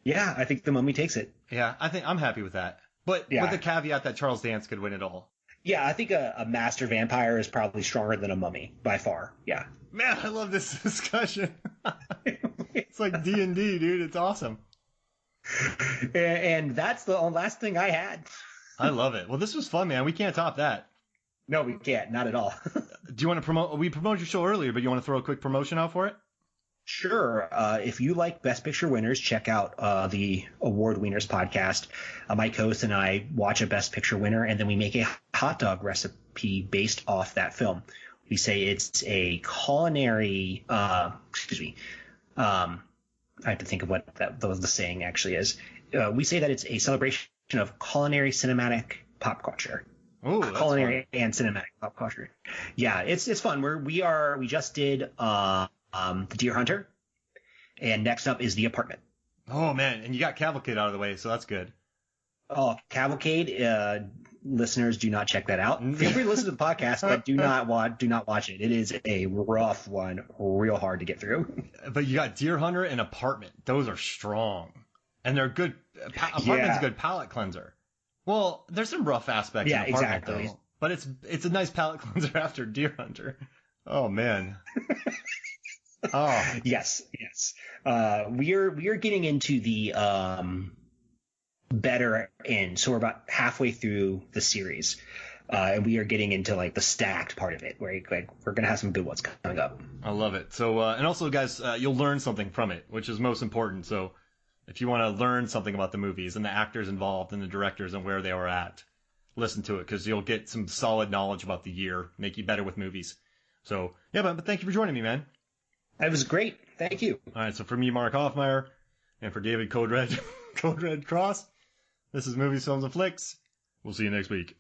Yeah, I think the Mummy takes it. Yeah, I think I'm happy with that. But with the caveat that Charles Dance could win it all. Yeah, I think a master vampire is probably stronger than a mummy by far. Yeah. Man, I love this discussion. It's like D&D, dude. It's awesome. And that's the last thing I had. I love it. Well, this was fun, man. We can't top that. No, we can't. Not at all. Do you want to promote? We promoted your show earlier, but you want to throw a quick promotion out for it? Sure. If you like Best Picture winners, check out the Award Wieners podcast. My co-host and I watch a Best Picture winner, and then we make a hot dog recipe based off that film. We say it's a culinary. I have to think of what the saying actually is. We say that it's a celebration of culinary cinematic pop culture. Oh, culinary and cinematic pop culture. Yeah, it's fun. We just did. The Deer Hunter, and next up is The Apartment. Oh man, and you got Cavalcade out of the way, so that's good. Oh, Cavalcade, listeners, do not check that out. Feel free to listen to the podcast, but do not watch it. It is a rough one, real hard to get through. But you got Deer Hunter and Apartment; those are strong, and they're good. Apartment's a good palate cleanser. Well, there's some rough aspects in Apartment, exactly. Though, but it's a nice palate cleanser after Deer Hunter. Oh man. Oh yes. We are getting into the better end, so we're about halfway through the series, and we are getting into like the stacked part of it, where like we're gonna have some good ones coming up. I love it. So and also, guys, you'll learn something from it, which is most important. So if you want to learn something about the movies and the actors involved and the directors and where they were at, listen to it because you'll get some solid knowledge about the year, make you better with movies. So yeah, but thank you for joining me, man. That was great. Thank you. All right, so for me, Mark Hoffmeyer, and for David Code Red Cross, this is Movies, Films, and Flicks. We'll see you next week.